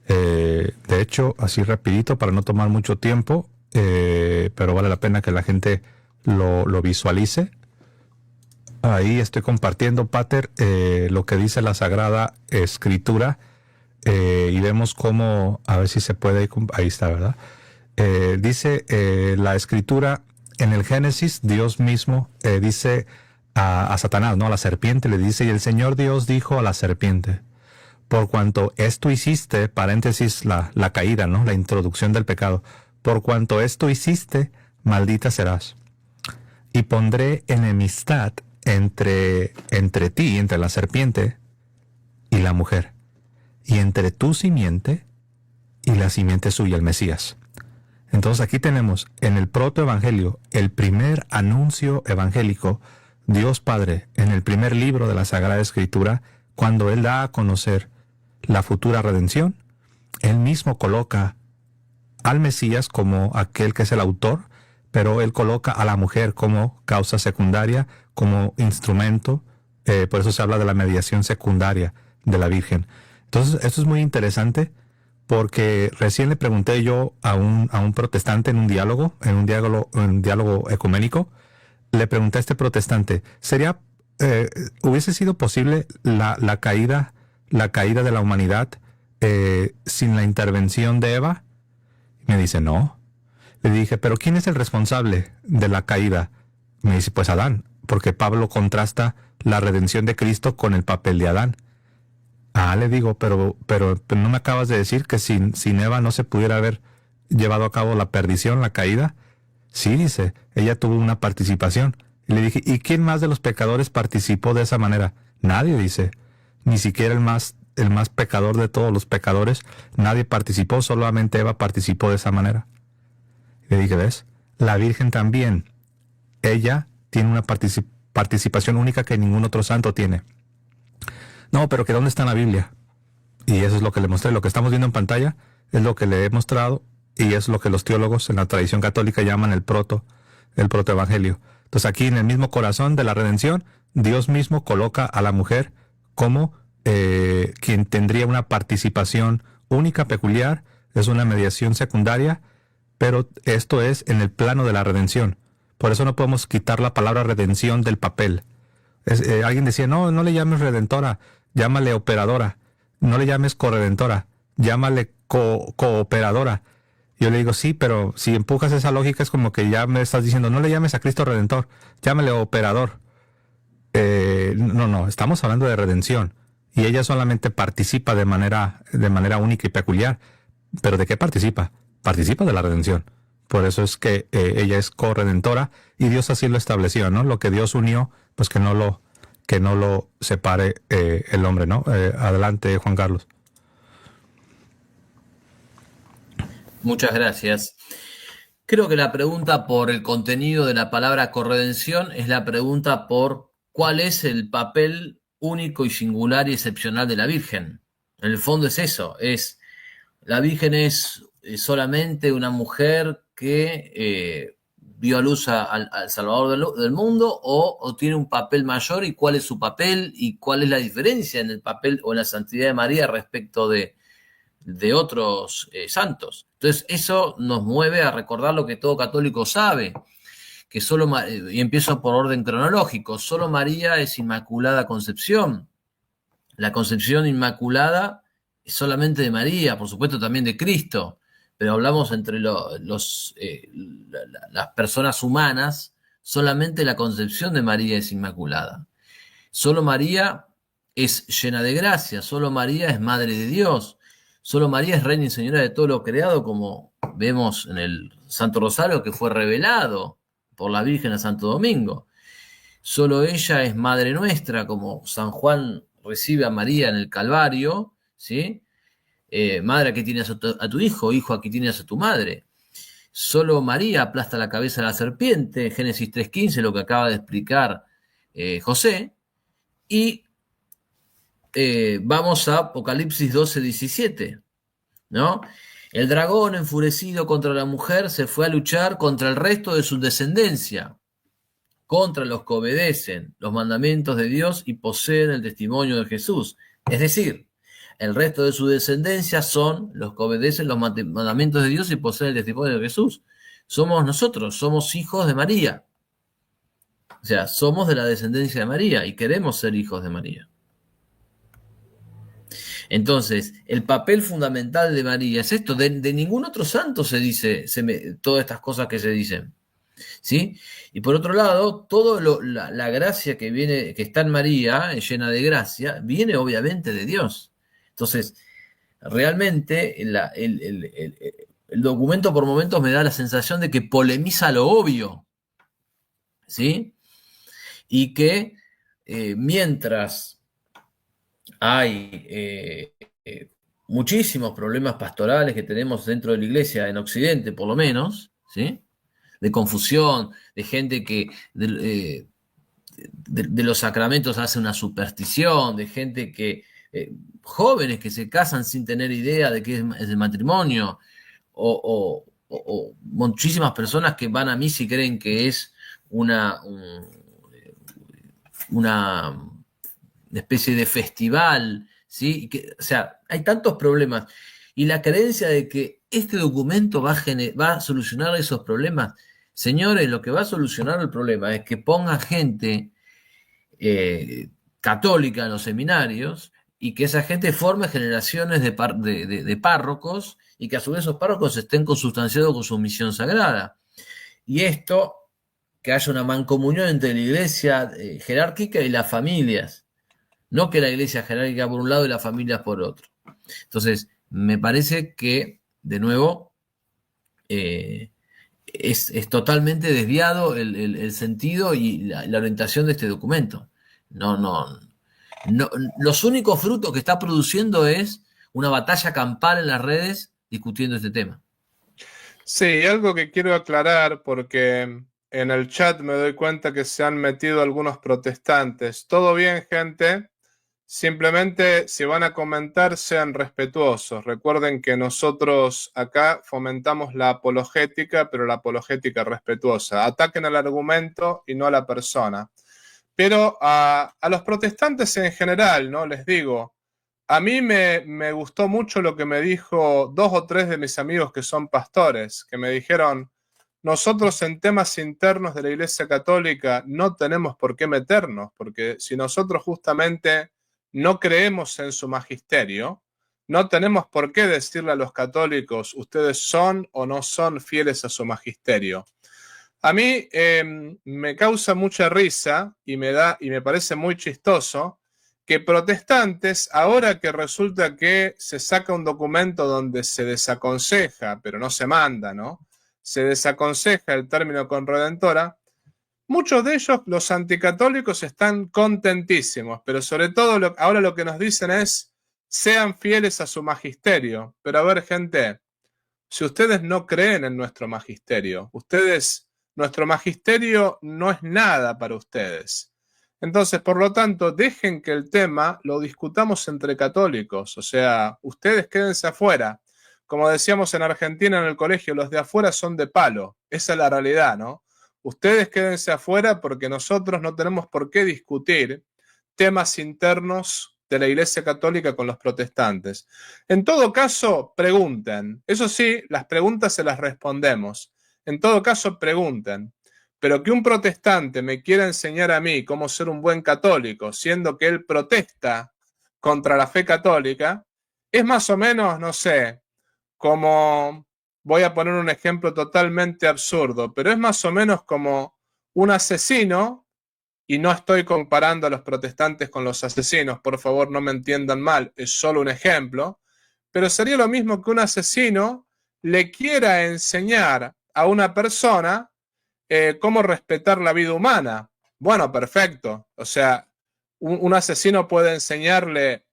De hecho, así rapidito, para no tomar mucho tiempo, pero vale la pena que la gente lo visualice. Ahí estoy compartiendo, Pater, lo que dice la Sagrada Escritura, y vemos cómo, a ver si se puede, ahí está, ¿verdad? Dice la Escritura, en el Génesis, Dios mismo dice a Satanás, ¿no? A la serpiente le dice, y el Señor Dios dijo a la serpiente, por cuanto esto hiciste, paréntesis, la caída, ¿no? La introducción del pecado, por cuanto esto hiciste, maldita serás. Y pondré enemistad entre ti, entre la serpiente y la mujer, y entre tu simiente y la simiente suya, el Mesías. Entonces aquí tenemos en el protoevangelio, el primer anuncio evangélico, Dios Padre, en el primer libro de la Sagrada Escritura, cuando Él da a conocer la futura redención, Él mismo coloca al Mesías como aquel que es el autor, pero Él coloca a la mujer como causa secundaria, como instrumento, por eso se habla de la mediación secundaria de la Virgen. Entonces, esto es muy interesante, porque recién le pregunté yo a un protestante en un diálogo ecuménico, le pregunté a este protestante, ¿hubiese sido posible la caída de la humanidad sin la intervención de Eva? Y me dice, no. Le dije, ¿pero quién es el responsable de la caída? Me dice, pues Adán, porque Pablo contrasta la redención de Cristo con el papel de Adán. Le digo, pero ¿no me acabas de decir que sin Eva no se pudiera haber llevado a cabo la perdición, la caída? Sí, dice, ella tuvo una participación. Y le dije, ¿y quién más de los pecadores participó de esa manera? Nadie, dice, ni siquiera el más pecador de todos los pecadores, nadie participó, solamente Eva participó de esa manera. Le dije, ¿ves? La Virgen también, ella tiene una participación única que ningún otro santo tiene. No, pero que ¿dónde está en la Biblia? Y eso es lo que le mostré. Lo que estamos viendo en pantalla es lo que le he mostrado y es lo que los teólogos en la tradición católica llaman el protoevangelio. Entonces aquí en el mismo corazón de la redención, Dios mismo coloca a la mujer como quien tendría una participación única, peculiar, es una mediación secundaria, pero esto es en el plano de la redención. Por eso no podemos quitar la palabra redención del papel. Alguien decía, no le llames redentora, llámale operadora, no le llames corredentora, llámale cooperadora. Yo le digo, sí, pero si empujas esa lógica es como que ya me estás diciendo, no le llames a Cristo Redentor, llámale operador. No, estamos hablando de redención. Y ella solamente participa de manera única y peculiar. ¿Pero de qué participa? Participa de la redención. Por eso es que ella es corredentora y Dios así lo estableció, ¿no? Lo que Dios unió, pues que no lo separe el hombre, ¿no? Adelante, Juan Carlos. Muchas gracias. Creo que la pregunta por el contenido de la palabra corredención es la pregunta por cuál es el papel único y singular y excepcional de la Virgen. En el fondo es eso, la Virgen es solamente una mujer que dio a luz al Salvador del mundo o tiene un papel mayor, y cuál es su papel y cuál es la diferencia en el papel o en la santidad de María respecto de otros santos. Entonces eso nos mueve a recordar lo que todo católico sabe, que y empiezo por orden cronológico, solo María es Inmaculada Concepción. La concepción inmaculada es solamente de María, por supuesto también de Cristo, pero hablamos entre las personas humanas, solamente la concepción de María es inmaculada. Solo María es llena de gracia, solo María es Madre de Dios, solo María es Reina y Señora de todo lo creado, como vemos en el Santo Rosario que fue revelado por la Virgen a Santo Domingo. Solo ella es Madre nuestra, como San Juan recibe a María en el Calvario, ¿sí? Madre, aquí tienes a tu hijo, hijo, aquí tienes a tu madre. Solo María aplasta la cabeza a la serpiente, Génesis 3:15, lo que acaba de explicar José. Y vamos a Apocalipsis 12:17, ¿no? El dragón, enfurecido contra la mujer, se fue a luchar contra el resto de su descendencia, contra los que obedecen los mandamientos de Dios y poseen el testimonio de Jesús. Es decir, el resto de su descendencia son los que obedecen los mandamientos de Dios y poseen el testimonio de Jesús. Somos nosotros, somos hijos de María. O sea, somos de la descendencia de María y queremos ser hijos de María. Entonces, el papel fundamental de María es esto. De ningún otro santo se dice todas estas cosas que se dicen. ¿Sí? Y por otro lado, la gracia que viene, que está en María, llena de gracia, viene obviamente de Dios. Entonces, realmente el documento por momentos me da la sensación de que polemiza lo obvio, ¿sí? Y que mientras hay muchísimos problemas pastorales que tenemos dentro de la iglesia, en Occidente por lo menos, ¿sí? De confusión, de gente que de los sacramentos hace una superstición, de gente que, jóvenes que se casan sin tener idea de qué es el matrimonio, o muchísimas personas que van a misa y creen que es una especie de festival, ¿sí? O sea, hay tantos problemas. Y la creencia de que este documento va a solucionar esos problemas. Señores, lo que va a solucionar el problema es que ponga gente católica en los seminarios y que esa gente forme generaciones de párrocos y que a su vez esos párrocos estén consustanciados con su misión sagrada. Y esto, que haya una mancomunión entre la iglesia jerárquica y las familias. No que la iglesia jerárquica por un lado y las familias por otro. Entonces, me parece que, de nuevo, es totalmente desviado el sentido y la orientación de este documento. No, los únicos frutos que está produciendo es una batalla campal en las redes discutiendo este tema. Sí, algo que quiero aclarar porque en el chat me doy cuenta que se han metido algunos protestantes. Todo bien, gente. Simplemente, si van a comentar, sean respetuosos. Recuerden que nosotros acá fomentamos la apologética, pero la apologética respetuosa. Ataquen al argumento y no a la persona. Pero a los protestantes en general, ¿no? Les digo, a mí me gustó mucho lo que me dijo 2 o 3 de mis amigos que son pastores, que me dijeron, nosotros en temas internos de la Iglesia Católica no tenemos por qué meternos, porque si nosotros justamente no creemos en su magisterio, no tenemos por qué decirle a los católicos, ustedes son o no son fieles a su magisterio. A mí me causa mucha risa y me parece muy chistoso que protestantes, ahora que resulta que se saca un documento donde se desaconseja, pero no se manda, ¿no? Se desaconseja el término corredentora, muchos de ellos, los anticatólicos, están contentísimos, pero sobre todo ahora lo que nos dicen es, sean fieles a su magisterio. Pero a ver, gente, si ustedes no creen en nuestro magisterio, nuestro magisterio no es nada para ustedes. Entonces, por lo tanto, dejen que el tema lo discutamos entre católicos, o sea, ustedes quédense afuera. Como decíamos en Argentina en el colegio, los de afuera son de palo, esa es la realidad, ¿no? Ustedes quédense afuera porque nosotros no tenemos por qué discutir temas internos de la Iglesia Católica con los protestantes. En todo caso, pregunten. Eso sí, las preguntas se las respondemos. En todo caso, pregunten. Pero que un protestante me quiera enseñar a mí cómo ser un buen católico, siendo que él protesta contra la fe católica, es más o menos, no sé, como, voy a poner un ejemplo totalmente absurdo, pero es más o menos como un asesino, y no estoy comparando a los protestantes con los asesinos, por favor no me entiendan mal, es solo un ejemplo, pero sería lo mismo que un asesino le quiera enseñar a una persona cómo respetar la vida humana. Bueno, perfecto, o sea, un asesino puede enseñarle,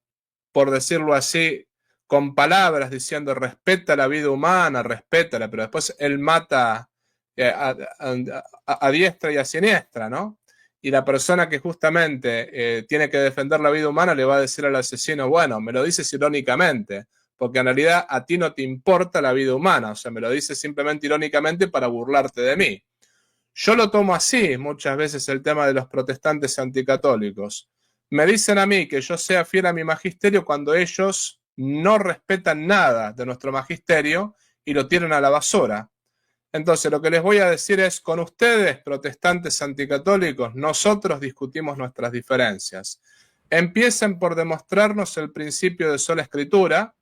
por decirlo así, con palabras diciendo respeta la vida humana, respétala, pero después él mata a diestra y a siniestra, ¿no? Y la persona que justamente tiene que defender la vida humana le va a decir al asesino, bueno, me lo dices irónicamente, porque en realidad a ti no te importa la vida humana, o sea, me lo dices simplemente irónicamente para burlarte de mí. Yo lo tomo así muchas veces el tema de los protestantes anticatólicos. Me dicen a mí que yo sea fiel a mi magisterio cuando ellos no respetan nada de nuestro magisterio y lo tiran a la basura. Entonces, lo que les voy a decir es, con ustedes, protestantes anticatólicos, nosotros discutimos nuestras diferencias. Empiecen por demostrarnos el principio de sola escritura,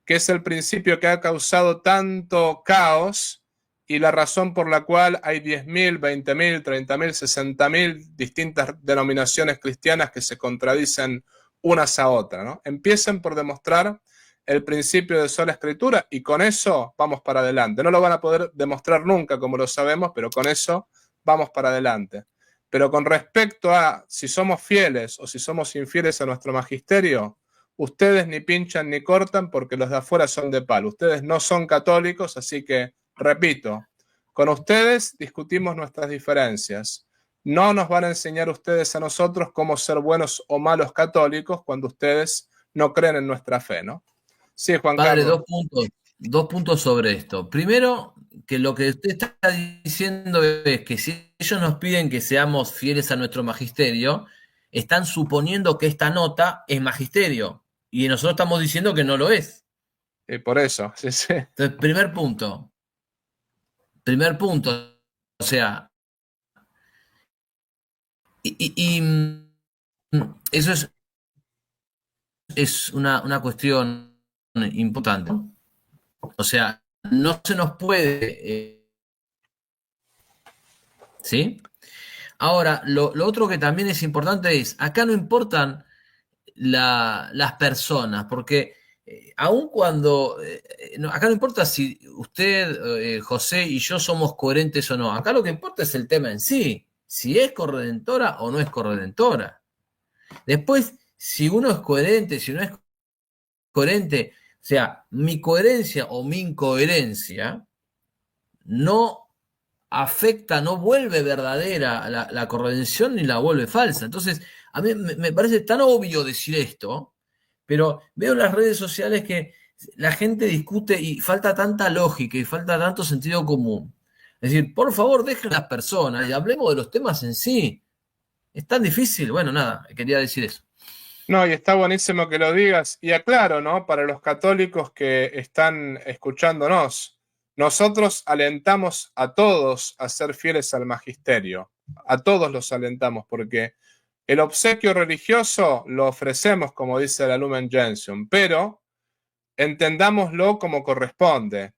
que es el principio que ha causado tanto caos y la razón por la cual hay 10.000, 20.000, 30.000, 60.000 distintas denominaciones cristianas que se contradicen unas a otras, ¿no? Empiecen por demostrar el principio de sola escritura y con eso vamos para adelante. No lo van a poder demostrar nunca, como lo sabemos, pero con eso vamos para adelante. Pero con respecto a si somos fieles o si somos infieles a nuestro magisterio, ustedes ni pinchan ni cortan porque los de afuera son de palo. Ustedes no son católicos, así que, repito, con ustedes discutimos nuestras diferencias. No nos van a enseñar ustedes a nosotros cómo ser buenos o malos católicos cuando ustedes no creen en nuestra fe, ¿no? Sí, Juan Padre, Carlos. dos puntos sobre esto. Primero, que lo que usted está diciendo es que si ellos nos piden que seamos fieles a nuestro magisterio, están suponiendo que esta nota es magisterio y nosotros estamos diciendo que no lo es. Por eso, sí, sí. Entonces, primer punto, o sea, eso es una cuestión importante. O sea, no se nos puede... ¿sí? Ahora, lo otro que también es importante es, acá no importan las personas, porque aun cuando... acá no importa si usted, José y yo somos coherentes o no. Acá lo que importa es el tema en sí. Si es corredentora o no es corredentora. Después, si uno es coherente, si no es coherente, o sea, mi coherencia o mi incoherencia no afecta, no vuelve verdadera la corredención ni la vuelve falsa. Entonces, a mí me parece tan obvio decir esto, pero veo en las redes sociales que la gente discute y falta tanta lógica y falta tanto sentido común. Es decir, por favor, dejen a las personas y hablemos de los temas en sí. Es tan difícil. Bueno, nada, quería decir eso. No, y está buenísimo que lo digas. Y aclaro, ¿no? Para los católicos que están escuchándonos, nosotros alentamos a todos a ser fieles al magisterio. A todos los alentamos, porque el obsequio religioso lo ofrecemos, como dice la Lumen Gentium, pero entendámoslo como corresponde.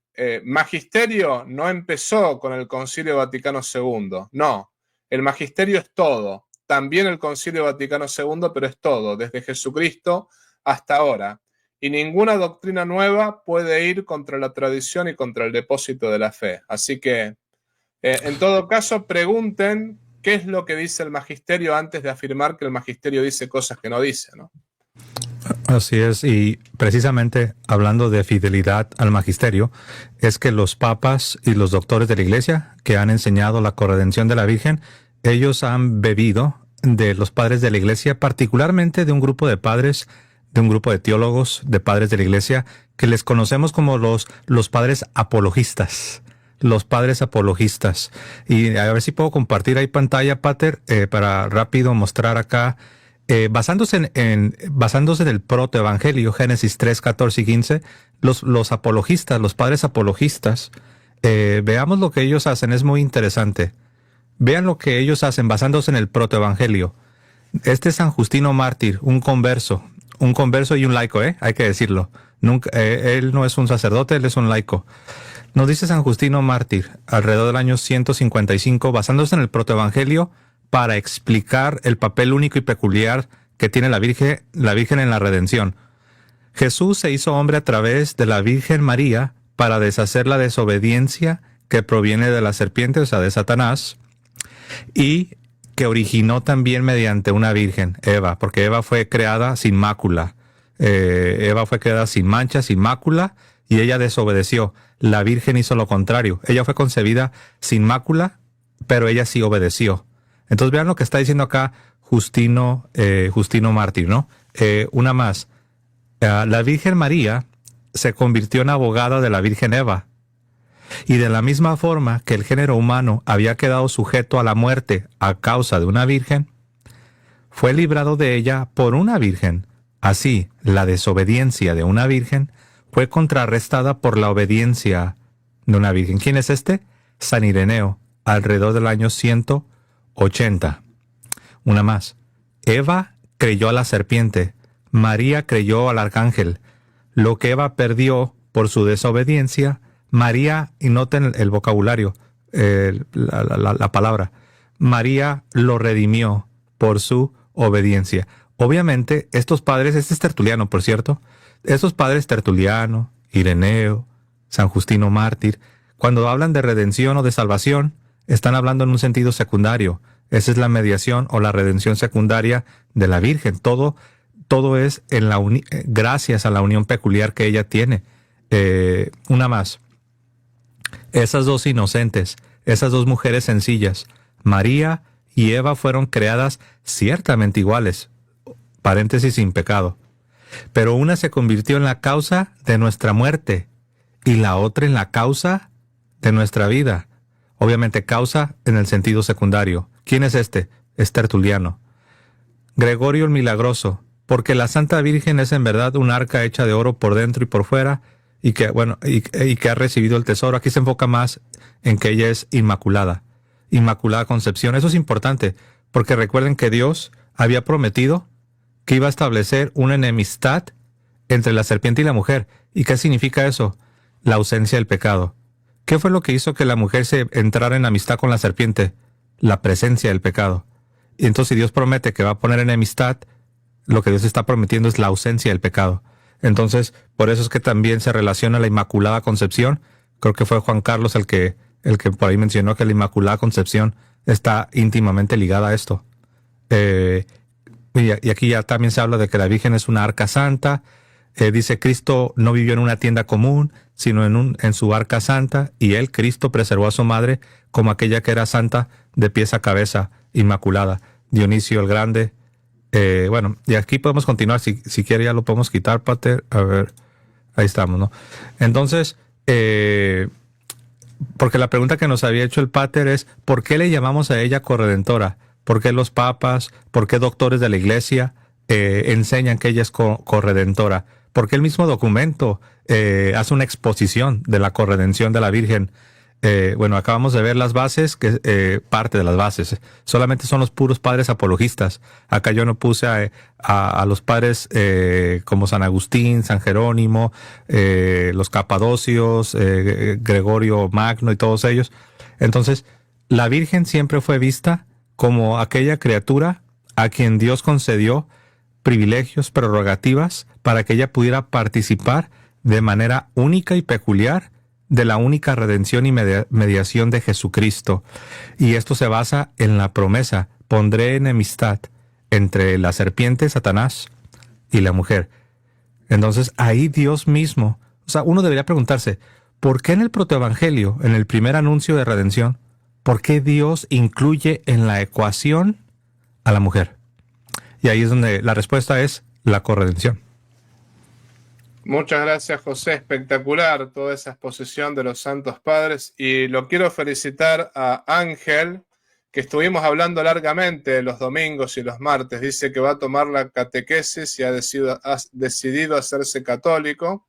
Magisterio no empezó con el Concilio Vaticano II, no. El magisterio es todo. También el Concilio Vaticano II, pero es todo, desde Jesucristo hasta ahora. Y ninguna doctrina nueva puede ir contra la tradición y contra el depósito de la fe. Así que, en todo caso, pregunten qué es lo que dice el magisterio antes de afirmar que el magisterio dice cosas que no dice, ¿no? Así es, y precisamente hablando de fidelidad al magisterio, es que los papas y los doctores de la Iglesia que han enseñado la corredención de la Virgen, ellos han bebido de los padres de la Iglesia, particularmente de un grupo de padres, de un grupo de teólogos, de padres de la Iglesia, que les conocemos como los padres apologistas. Los padres apologistas. Y a ver si puedo compartir ahí pantalla, Pater, para rápido mostrar acá. Basándose en el protoevangelio, Génesis 3, 14 y 15, los apologistas, los padres apologistas, veamos lo que ellos hacen, es muy interesante. Vean lo que ellos hacen basándose en el protoevangelio. Este es San Justino Mártir, un converso y un laico, hay que decirlo. Nunca, él no es un sacerdote, él es un laico. Nos dice San Justino Mártir, alrededor del año 155, basándose en el protoevangelio, para explicar el papel único y peculiar que tiene la Virgen en la redención. Jesús se hizo hombre a través de la Virgen María para deshacer la desobediencia que proviene de la serpiente, o sea, de Satanás, y que originó también mediante una virgen, Eva, porque Eva fue creada sin mácula. Eva fue creada sin mancha, sin mácula, y ella desobedeció. La Virgen hizo lo contrario. Ella fue concebida sin mácula, pero ella sí obedeció. Entonces vean lo que está diciendo acá Justino Mártir, ¿no? Una más. La Virgen María se convirtió en abogada de la Virgen Eva. Y de la misma forma que el género humano había quedado sujeto a la muerte a causa de una virgen, fue librado de ella por una virgen. Así, la desobediencia de una virgen fue contrarrestada por la obediencia de una virgen. ¿Quién es este? San Ireneo, alrededor del año 180. Una más. Eva creyó a la serpiente, María creyó al arcángel. Lo que Eva perdió por su desobediencia, María, y noten el vocabulario, la palabra, María lo redimió por su obediencia. Obviamente, estos padres, este es Tertuliano, por cierto, estos padres Tertuliano, Ireneo, San Justino Mártir, cuando hablan de redención o de salvación, están hablando en un sentido secundario. Esa es la mediación o la redención secundaria de la Virgen. Todo es en gracias a la unión peculiar que ella tiene. Una más. Esas dos inocentes, esas dos mujeres sencillas, María y Eva, fueron creadas ciertamente iguales, paréntesis, sin pecado. Pero una se convirtió en la causa de nuestra muerte y la otra en la causa de nuestra vida. Obviamente causa en el sentido secundario. ¿Quién es este? Es Tertuliano. Gregorio el Milagroso, porque la Santa Virgen es en verdad un arca hecha de oro por dentro y por fuera, y que ha recibido el tesoro. Aquí se enfoca más en que ella es inmaculada. Inmaculada Concepción. Eso es importante, porque recuerden que Dios había prometido que iba a establecer una enemistad entre la serpiente y la mujer. ¿Y qué significa eso? La ausencia del pecado. ¿Qué fue lo que hizo que la mujer se entrara en amistad con la serpiente? La presencia del pecado. Y entonces, si Dios promete que va a poner enemistad, lo que Dios está prometiendo es la ausencia del pecado. Entonces, por eso es que también se relaciona la Inmaculada Concepción. Creo que fue Juan Carlos el que por ahí mencionó que la Inmaculada Concepción está íntimamente ligada a esto. Y aquí ya también se habla de que la Virgen es una arca santa. Dice, Cristo no vivió en una tienda común, sino en su arca santa, y él, Cristo, preservó a su madre como aquella que era santa de pies a cabeza, inmaculada. Dionisio el Grande. Bueno, y aquí podemos continuar. Si quiere ya lo podemos quitar, Pater. A ver, ahí estamos, ¿no? Entonces, porque la pregunta que nos había hecho el Pater es, ¿por qué le llamamos a ella corredentora? ¿Por qué los papas, por qué doctores de la Iglesia enseñan que ella es corredentora? ¿Por qué el mismo documento hace una exposición de la corredención de la Virgen? Bueno, acabamos de ver las bases, parte de las bases. Solamente son los puros padres apologistas. Acá yo no puse a los padres como San Agustín, San Jerónimo, los Capadocios, Gregorio Magno y todos ellos. Entonces, la Virgen siempre fue vista como aquella criatura a quien Dios concedió privilegios, prerrogativas, para que ella pudiera participar de manera única y peculiar de la única redención y mediación de Jesucristo. Y esto se basa en la promesa: pondré enemistad entre la serpiente, Satanás, y la mujer. Entonces ahí Dios mismo, o sea, uno debería preguntarse, ¿por qué en el protoevangelio, en el primer anuncio de redención, por qué Dios incluye en la ecuación a la mujer? Y ahí es donde la respuesta es la corredención. Muchas gracias, José. Espectacular toda esa exposición de los Santos Padres. Y lo quiero felicitar a Ángel, que estuvimos hablando largamente los domingos y los martes. Dice que va a tomar la catequesis y ha decidido hacerse católico.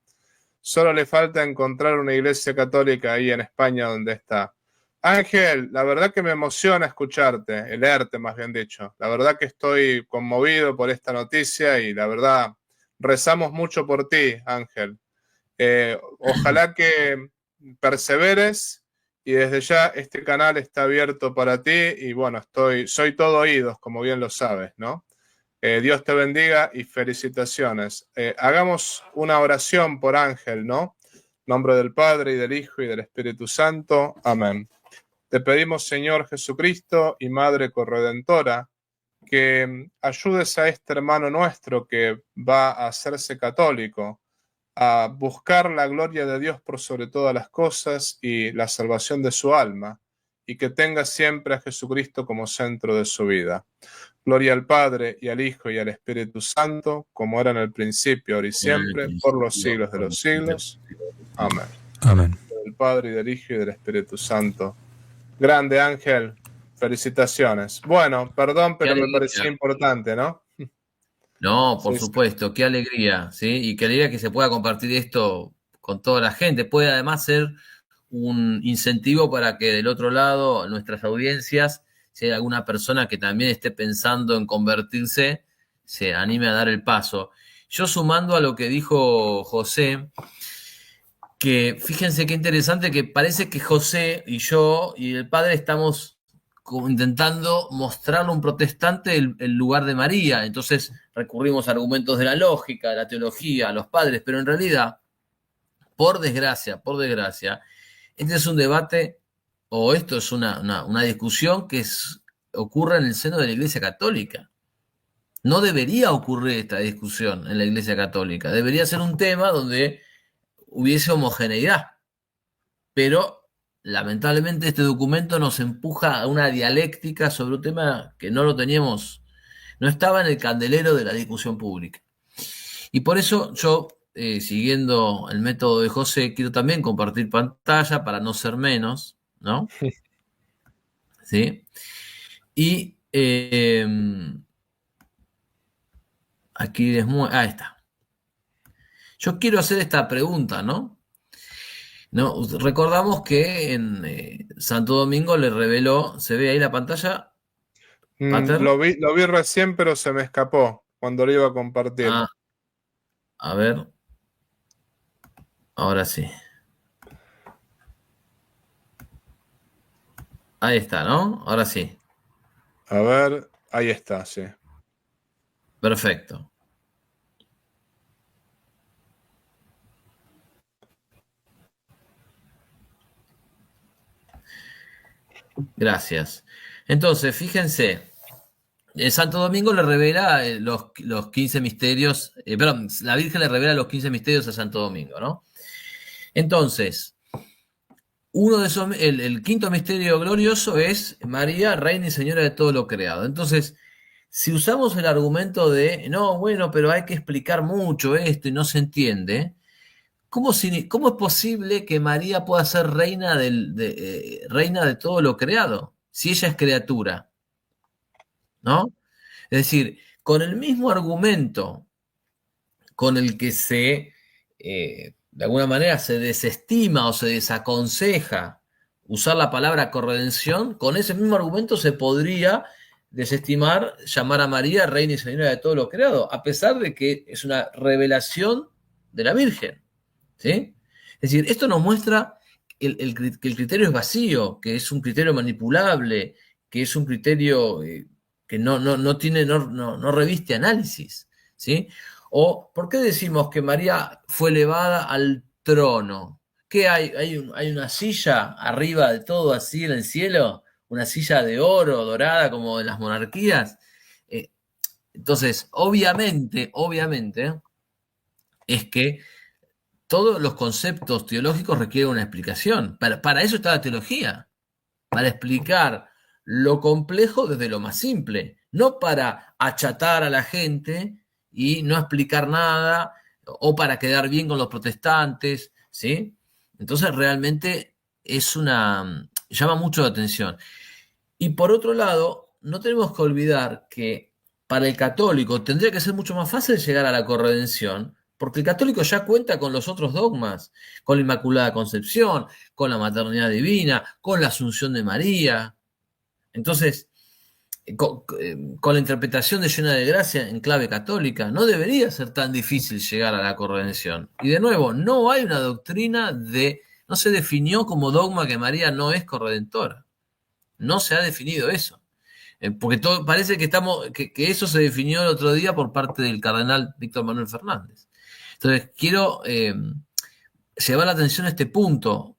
Solo le falta encontrar una iglesia católica ahí en España donde está. Ángel, la verdad que me emociona escucharte, leerte más bien dicho. La verdad que estoy conmovido por esta noticia y la verdad rezamos mucho por ti, Ángel. Ojalá que perseveres y desde ya este canal está abierto para ti y bueno, soy todo oídos, como bien lo sabes, ¿no? Dios te bendiga y felicitaciones. Hagamos una oración por Ángel, ¿no? En nombre del Padre y del Hijo y del Espíritu Santo. Amén. Te pedimos, Señor Jesucristo y Madre Corredentora, que ayudes a este hermano nuestro que va a hacerse católico, a buscar la gloria de Dios por sobre todas las cosas y la salvación de su alma, y que tenga siempre a Jesucristo como centro de su vida. Gloria al Padre, y al Hijo, y al Espíritu Santo, como era en el principio, ahora y siempre, por los siglos de los siglos. Amén. Amén. Del Padre, y del Hijo, y del Espíritu Santo. Grande, Ángel. Felicitaciones. Bueno, perdón, pero me parecía importante, ¿no? No, por Sí, supuesto, qué alegría, ¿sí? Y qué alegría que se pueda compartir esto con toda la gente. Puede además ser un incentivo para que del otro lado, nuestras audiencias, si hay alguna persona que también esté pensando en convertirse, se anime a dar el paso. Yo sumando a lo que dijo José, que fíjense qué interesante, que parece que José y yo y el padre estamos como intentando mostrarle a un protestante el lugar de María. Entonces recurrimos a argumentos de la lógica, de la teología, a los padres, pero en realidad, por desgracia, este es un debate, o esto es una discusión que ocurre en el seno de la Iglesia Católica. No debería ocurrir esta discusión en la Iglesia Católica. Debería ser un tema donde hubiese homogeneidad. Pero, lamentablemente, este documento nos empuja a una dialéctica sobre un tema que no lo teníamos, no estaba en el candelero de la discusión pública. Y por eso yo, siguiendo el método de José, quiero también compartir pantalla para no ser menos, ¿no? ¿Sí? Y aquí ahí está. Yo quiero hacer esta pregunta, ¿no? Recordamos que en Santo Domingo le reveló, ¿se ve ahí la pantalla? Lo vi recién, pero se me escapó cuando lo iba a compartir. A ver. Ahora sí. Ahí está, ¿no? Ahora sí. A ver, ahí está, sí. Perfecto. Gracias. Entonces, fíjense, Santo Domingo le revela los 15 misterios, perdón, la Virgen le revela los 15 misterios a Santo Domingo, ¿no? Entonces, uno de esos, el quinto misterio glorioso es María, Reina y Señora de todo lo creado. Entonces, si usamos el argumento de, no, bueno, pero hay que explicar mucho esto y no se entiende, ¿cómo es posible que María pueda ser reina reina de todo lo creado, si ella es criatura? ¿No? Es decir, con el mismo argumento con el que de alguna manera se desestima o se desaconseja usar la palabra corredención, con ese mismo argumento se podría desestimar llamar a María Reina y Señora de todo lo creado, a pesar de que es una revelación de la Virgen. ¿Sí? Es decir, esto nos muestra que el criterio es vacío, que es un criterio manipulable, que es un criterio que no reviste análisis. ¿Sí? O, ¿por qué decimos que María fue elevada al trono? ¿Qué hay? ¿Hay una silla arriba de todo así en el cielo? ¿Una silla de oro, dorada, como en las monarquías? Entonces, obviamente, es que todos los conceptos teológicos requieren una explicación. Para eso está la teología, para explicar lo complejo desde lo más simple, no para achatar a la gente y no explicar nada, o para quedar bien con los protestantes, ¿sí? Entonces realmente llama mucho la atención. Y por otro lado, no tenemos que olvidar que para el católico tendría que ser mucho más fácil llegar a la corredención, porque el católico ya cuenta con los otros dogmas, con la Inmaculada Concepción, con la maternidad divina, con la Asunción de María. Entonces, con la interpretación de llena de gracia en clave católica, no debería ser tan difícil llegar a la corredención. Y de nuevo, no hay una doctrina no se definió como dogma que María no es corredentora. No se ha definido eso. Porque parece que eso se definió el otro día por parte del cardenal Víctor Manuel Fernández. Entonces, quiero llevar la atención a este punto.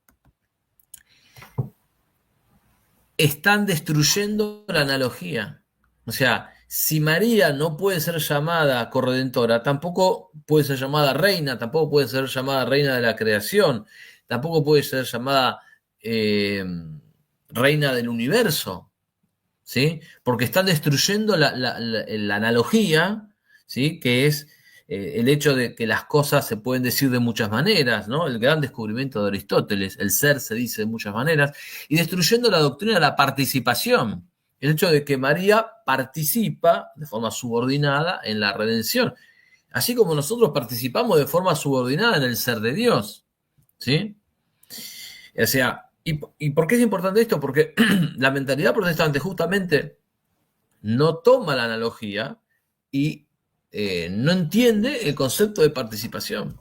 Están destruyendo la analogía. O sea, si María no puede ser llamada corredentora, tampoco puede ser llamada reina, tampoco puede ser llamada reina de la creación, tampoco puede ser llamada reina del universo, ¿sí? Porque están destruyendo la analogía, ¿sí? Que es el hecho de que las cosas se pueden decir de muchas maneras, ¿no? El gran descubrimiento de Aristóteles, el ser se dice de muchas maneras, y destruyendo la doctrina de la participación, el hecho de que María participa de forma subordinada en la redención, así como nosotros participamos de forma subordinada en el ser de Dios, ¿sí? O sea, ¿y por qué es importante esto? Porque la mentalidad protestante justamente no toma la analogía y no entiende el concepto de participación.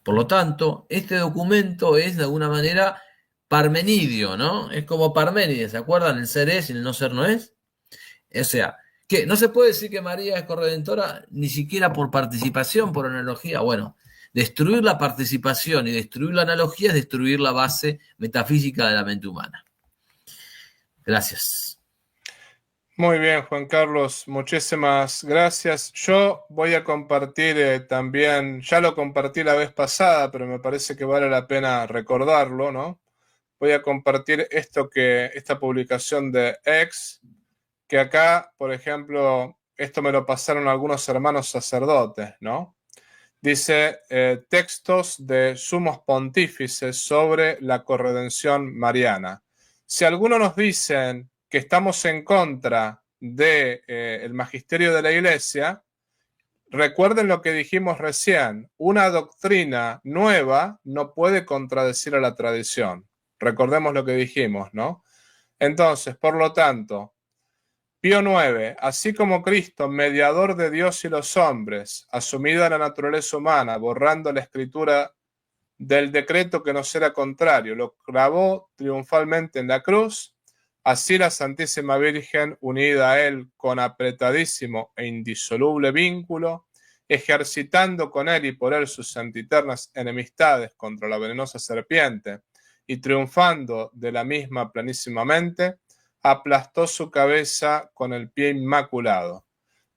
Por lo tanto, este documento es de alguna manera parmenidio, ¿no? Es como Parménides, ¿se acuerdan? El ser es y el no ser no es. O sea, que no se puede decir que María es corredentora ni siquiera por participación, por analogía. Bueno, destruir la participación y destruir la analogía es destruir la base metafísica de la mente humana. Gracias. Muy bien, Juan Carlos, muchísimas gracias. Yo voy a compartir también, ya lo compartí la vez pasada, pero me parece que vale la pena recordarlo, ¿no? Voy a compartir esta publicación de X, que acá, por ejemplo, esto me lo pasaron algunos hermanos sacerdotes, ¿no? Dice textos de sumos pontífices sobre la corredención mariana. Si algunos nos dicen que estamos en contra de, el magisterio de la Iglesia, recuerden lo que dijimos recién, una doctrina nueva no puede contradecir a la tradición. Recordemos lo que dijimos, ¿no? Entonces, por lo tanto, Pío IX, así como Cristo, mediador de Dios y los hombres, asumida la naturaleza humana, borrando la escritura del decreto que nos era contrario, lo clavó triunfalmente en la cruz, así la Santísima Virgen, unida a él con apretadísimo e indisoluble vínculo, ejercitando con él y por él sus sempiternas enemistades contra la venenosa serpiente, y triunfando de la misma plenísimamente, aplastó su cabeza con el pie inmaculado.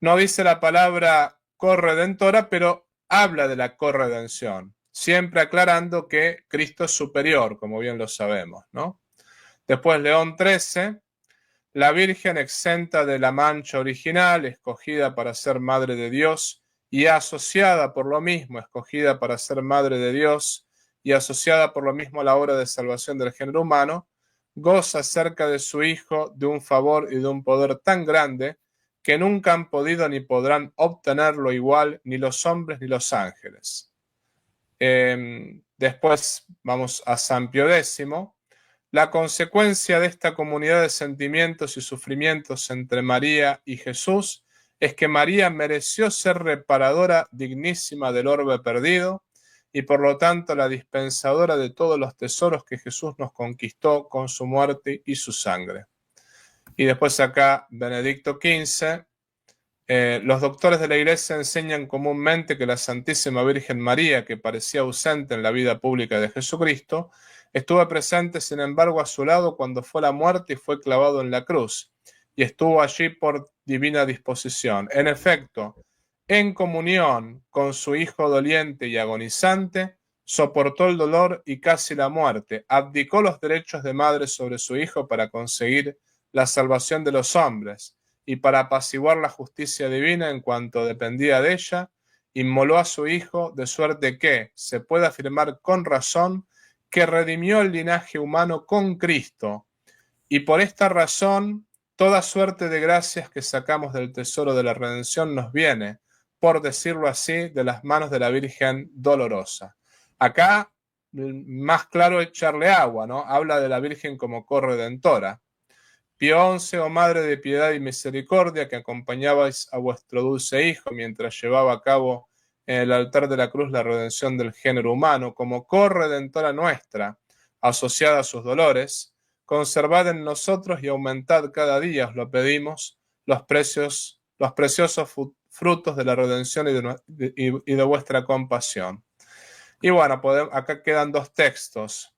No dice la palabra corredentora, pero habla de la corredención, siempre aclarando que Cristo es superior, como bien lo sabemos, ¿no? Después León XIII, la Virgen exenta de la mancha original, escogida para ser Madre de Dios y asociada por lo mismo, escogida para ser Madre de Dios y asociada por lo mismo a la obra de salvación del género humano, goza cerca de su Hijo de un favor y de un poder tan grande que nunca han podido ni podrán obtenerlo igual ni los hombres ni los ángeles. Después vamos a San Pío X. La consecuencia de esta comunidad de sentimientos y sufrimientos entre María y Jesús es que María mereció ser reparadora dignísima del orbe perdido y por lo tanto la dispensadora de todos los tesoros que Jesús nos conquistó con su muerte y su sangre. Y después acá Benedicto XV, los doctores de la Iglesia enseñan comúnmente que la Santísima Virgen María, que parecía ausente en la vida pública de Jesucristo, estuvo presente sin embargo a su lado cuando fue la muerte y fue clavado en la cruz, y estuvo allí por divina disposición. En efecto, en comunión con su Hijo doliente y agonizante, soportó el dolor y casi la muerte, abdicó los derechos de madre sobre su Hijo para conseguir la salvación de los hombres, y para apaciguar la justicia divina en cuanto dependía de ella, inmoló a su Hijo, de suerte que se puede afirmar con razón que redimió el linaje humano con Cristo, y por esta razón toda suerte de gracias que sacamos del tesoro de la redención nos viene, por decirlo así, de las manos de la Virgen dolorosa. Acá, más claro, echarle agua, ¿no? Habla de la Virgen como corredentora. Pío XI, oh Madre de piedad y misericordia, que acompañabais a vuestro dulce Hijo mientras llevaba a cabo en el altar de la cruz la redención del género humano, como corredentora nuestra, asociada a sus dolores, conservad en nosotros y aumentad cada día, os lo pedimos, los preciosos frutos de la redención y de vuestra compasión. Y bueno, acá quedan dos textos.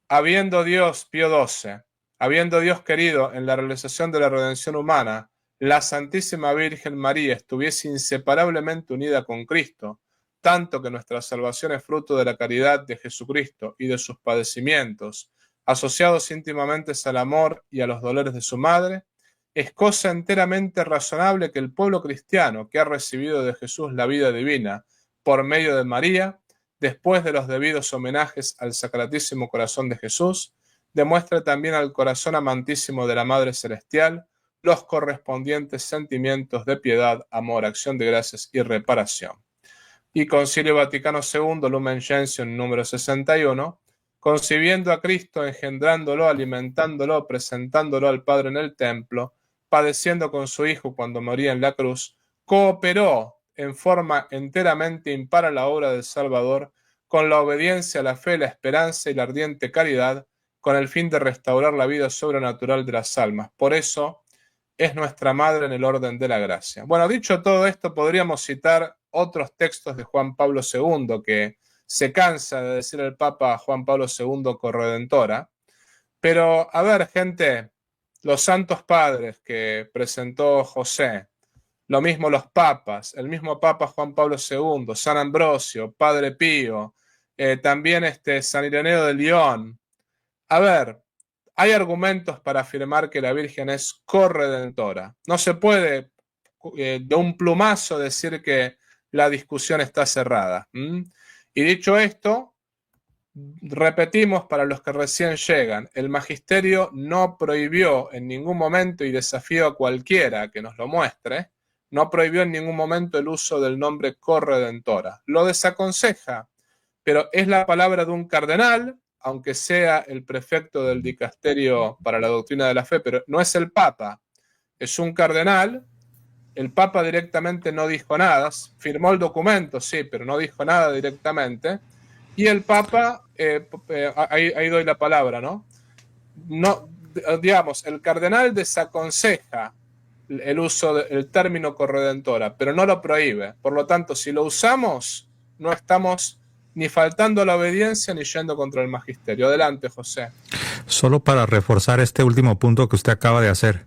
Habiendo Dios, Pío XII, habiendo Dios querido en la realización de la redención humana, la Santísima Virgen María estuviese inseparablemente unida con Cristo, tanto que nuestra salvación es fruto de la caridad de Jesucristo y de sus padecimientos, asociados íntimamente al amor y a los dolores de su madre, es cosa enteramente razonable que el pueblo cristiano que ha recibido de Jesús la vida divina por medio de María, después de los debidos homenajes al Sacratísimo Corazón de Jesús, demuestre también al corazón amantísimo de la Madre Celestial los correspondientes sentimientos de piedad, amor, acción de gracias y reparación. Y Concilio Vaticano II, Lumen Gentium número 61, concibiendo a Cristo, engendrándolo, alimentándolo, presentándolo al Padre en el templo, padeciendo con su Hijo cuando moría en la cruz, cooperó en forma enteramente impar a la obra del Salvador, con la obediencia, la fe, la esperanza y la ardiente caridad, con el fin de restaurar la vida sobrenatural de las almas. Por eso es nuestra madre en el orden de la gracia. Bueno, dicho todo esto, podríamos citar otros textos de Juan Pablo II, que se cansa de decir el Papa Juan Pablo II corredentora. Pero, a ver, gente, los santos padres que presentó José, lo mismo los papas, el mismo Papa Juan Pablo II, San Ambrosio, Padre Pío, también San Ireneo de León. A ver, hay argumentos para afirmar que la Virgen es corredentora. No se puede de un plumazo decir que la discusión está cerrada. Y dicho esto, repetimos para los que recién llegan, el magisterio no prohibió en ningún momento, y desafío a cualquiera que nos lo muestre, no prohibió en ningún momento el uso del nombre corredentora. Lo desaconseja, pero es la palabra de un cardenal, aunque sea el prefecto del dicasterio para la doctrina de la fe, pero no es el Papa, es un cardenal. El Papa directamente no dijo nada, firmó el documento, sí, pero no dijo nada directamente. Y el Papa, ahí doy la palabra, ¿no? No, digamos, el cardenal desaconseja el uso del término corredentora, pero no lo prohíbe. Por lo tanto, si lo usamos, no estamos ni faltando a la obediencia ni yendo contra el magisterio. Adelante, José. Solo para reforzar este último punto que usted acaba de hacer.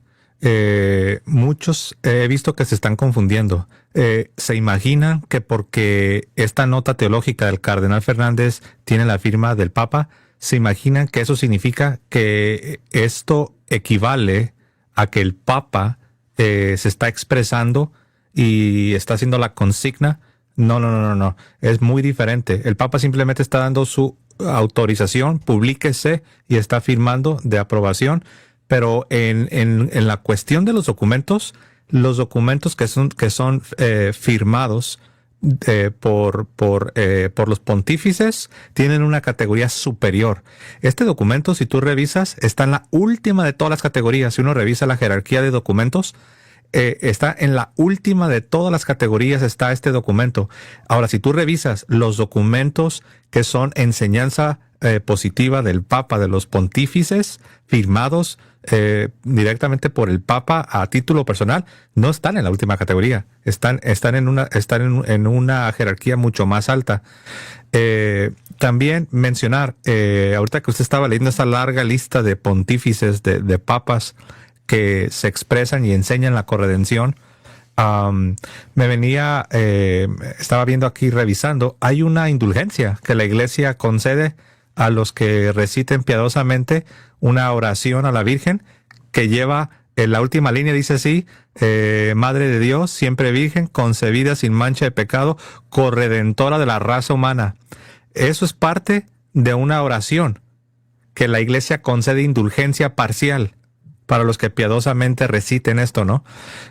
Muchos he visto que se están confundiendo. Se imaginan que porque esta nota teológica del cardenal Fernández tiene la firma del Papa, se imaginan que eso significa que esto equivale a que el Papa se está expresando y está haciendo la consigna. No. Es muy diferente. El Papa simplemente está dando su autorización, publíquese, y está firmando de aprobación. Pero en la cuestión de los documentos que son firmados por los pontífices tienen una categoría superior. Este documento, si tú revisas, está en la última de todas las categorías. Si uno revisa la jerarquía de documentos, está en la última de todas las categorías, está este documento. Ahora, si tú revisas los documentos que son enseñanza positiva del Papa, de los pontífices, firmados directamente por el Papa a título personal, no están en la última categoría, están en una jerarquía mucho más alta. También mencionar, ahorita que usted estaba leyendo esta larga lista de pontífices, de papas que se expresan y enseñan la corredención, estaba viendo aquí, revisando, hay una indulgencia que la Iglesia concede a los que reciten piadosamente una oración a la Virgen que lleva, en la última línea dice así: Madre de Dios, siempre Virgen, concebida sin mancha de pecado, corredentora de la raza humana. Eso es parte de una oración que la Iglesia concede indulgencia parcial para los que piadosamente reciten esto, ¿no?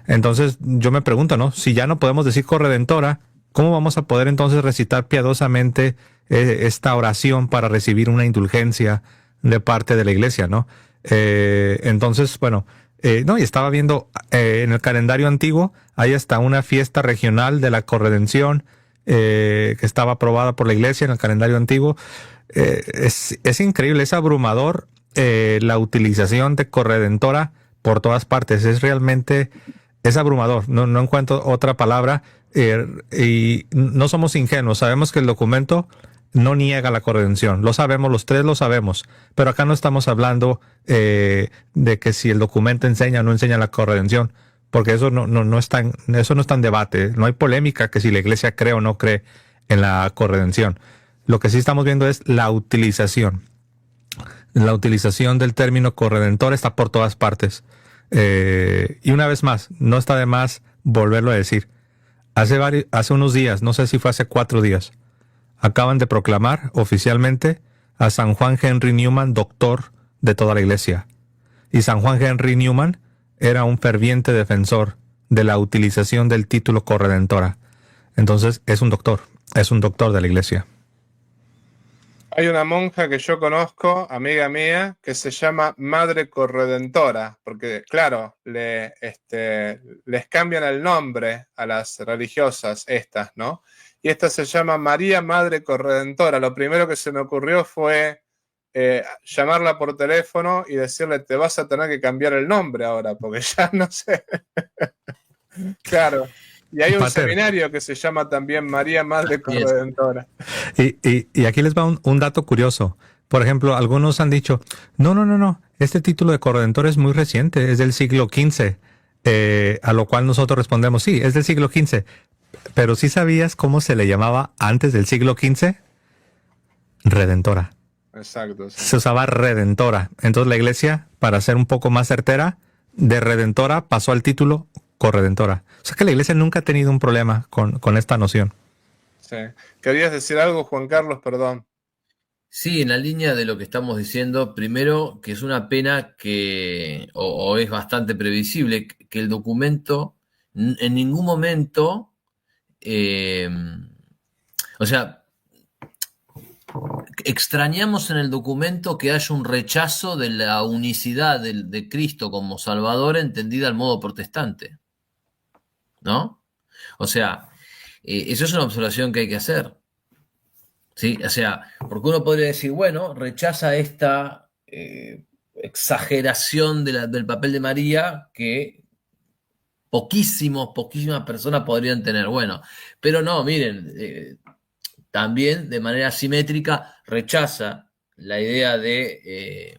Entonces yo me pregunto, ¿no? Si ya no podemos decir corredentora, ¿cómo vamos a poder entonces recitar piadosamente esta oración para recibir una indulgencia de parte de la Iglesia, ¿no? Entonces, bueno, y estaba viendo en el calendario antiguo, hay hasta una fiesta regional de la corredención que estaba aprobada por la Iglesia en el calendario antiguo. Es increíble, es abrumador la utilización de corredentora por todas partes. Es abrumador, no encuentro otra palabra, y no somos ingenuos, sabemos que el documento no niega la corredención, lo sabemos, los tres lo sabemos, pero acá no estamos hablando de que si el documento enseña o no enseña la corredención, porque eso no está en debate, no hay polémica que si la Iglesia cree o no cree en la corredención. Lo que sí estamos viendo es la utilización. La utilización del término corredentor está por todas partes. Y una vez más, no está de más volverlo a decir. Hace unos días, no sé si fue hace 4 días, acaban de proclamar oficialmente a San Juan Henry Newman doctor de toda la Iglesia. Y San Juan Henry Newman era un ferviente defensor de la utilización del título corredentora. Entonces es un doctor de la Iglesia. Hay una monja que yo conozco, amiga mía, que se llama Madre Corredentora, porque claro, les cambian el nombre a las religiosas estas, ¿no? Y esta se llama María Madre Corredentora. Lo primero que se me ocurrió fue llamarla por teléfono y decirle, te vas a tener que cambiar el nombre ahora, porque ya no sé. Claro. Y hay un Pater, seminario que se llama también María Madre Y es- Corredentora. y aquí les va un dato curioso. Por ejemplo, algunos han dicho, no, este título de corredentor es muy reciente, es del siglo XV. A lo cual nosotros respondemos, sí, es del siglo XV. Pero ¿sí sabías cómo se le llamaba antes del siglo XV? Redentora. Exacto, sí. Se usaba redentora. Entonces la iglesia, para ser un poco más certera, de redentora pasó al título corredentora. O sea que la iglesia nunca ha tenido un problema con esta noción. Sí. ¿Querías decir algo, Juan Carlos? Perdón. Sí, en la línea de lo que estamos diciendo, primero que es una pena o es bastante previsible, que el documento en ningún momento, eh, o sea, extrañamos en el documento que haya un rechazo de la unicidad de Cristo como Salvador entendida al modo protestante, ¿no? O sea, eso es una observación que hay que hacer. ¿Sí? O sea, porque uno podría decir, bueno, rechaza esta exageración del papel de María que poquísimas personas podrían tener. Bueno, pero no, miren, también de manera simétrica rechaza la idea de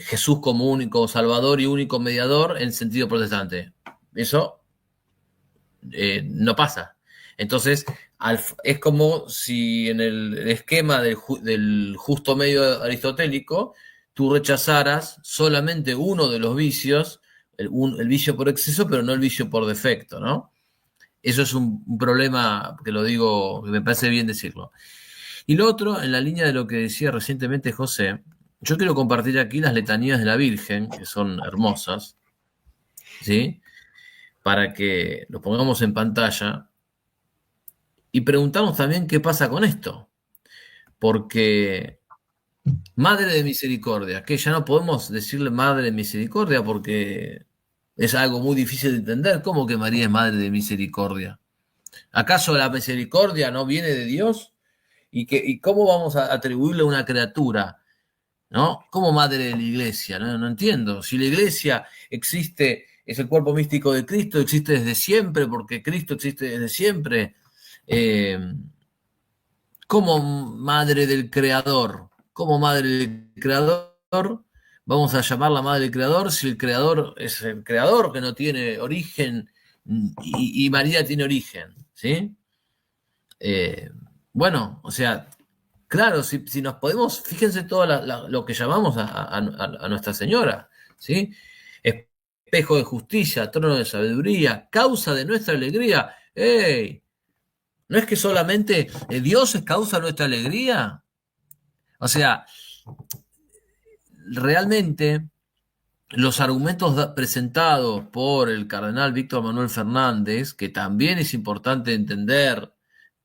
Jesús como único Salvador y único mediador en sentido protestante. Eso no pasa. Entonces, es como si en el esquema del justo medio aristotélico tú rechazaras solamente uno de los vicios, el vicio por exceso, pero no el vicio por defecto, ¿no? Eso es un problema que lo digo, que me parece bien decirlo. Y lo otro, en la línea de lo que decía recientemente José, yo quiero compartir aquí las letanías de la Virgen, que son hermosas, ¿sí? Para que lo pongamos en pantalla y preguntarnos también qué pasa con esto. Porque Madre de Misericordia, que ya no podemos decirle Madre de Misericordia porque es algo muy difícil de entender. ¿Cómo que María es Madre de Misericordia? ¿Acaso la misericordia no viene de Dios? ¿Y cómo vamos a atribuirle a una criatura, ¿no? Como madre de la iglesia, ¿no? No entiendo. Si la iglesia existe, es el cuerpo místico de Cristo, existe desde siempre, porque Cristo existe desde siempre. Eh, como madre del creador, como madre del creador, vamos a llamarla madre del creador si el creador es el creador que no tiene origen y María tiene origen, ¿sí? Eh, bueno, o sea, claro, si nos podemos, fíjense todo lo que llamamos a Nuestra Señora, ¿sí? Espejo de justicia, trono de sabiduría, causa de nuestra alegría. ¡Ey! ¿No es que solamente Dios es causa de nuestra alegría? O sea, realmente los argumentos presentados por el cardenal Víctor Manuel Fernández, que también es importante entender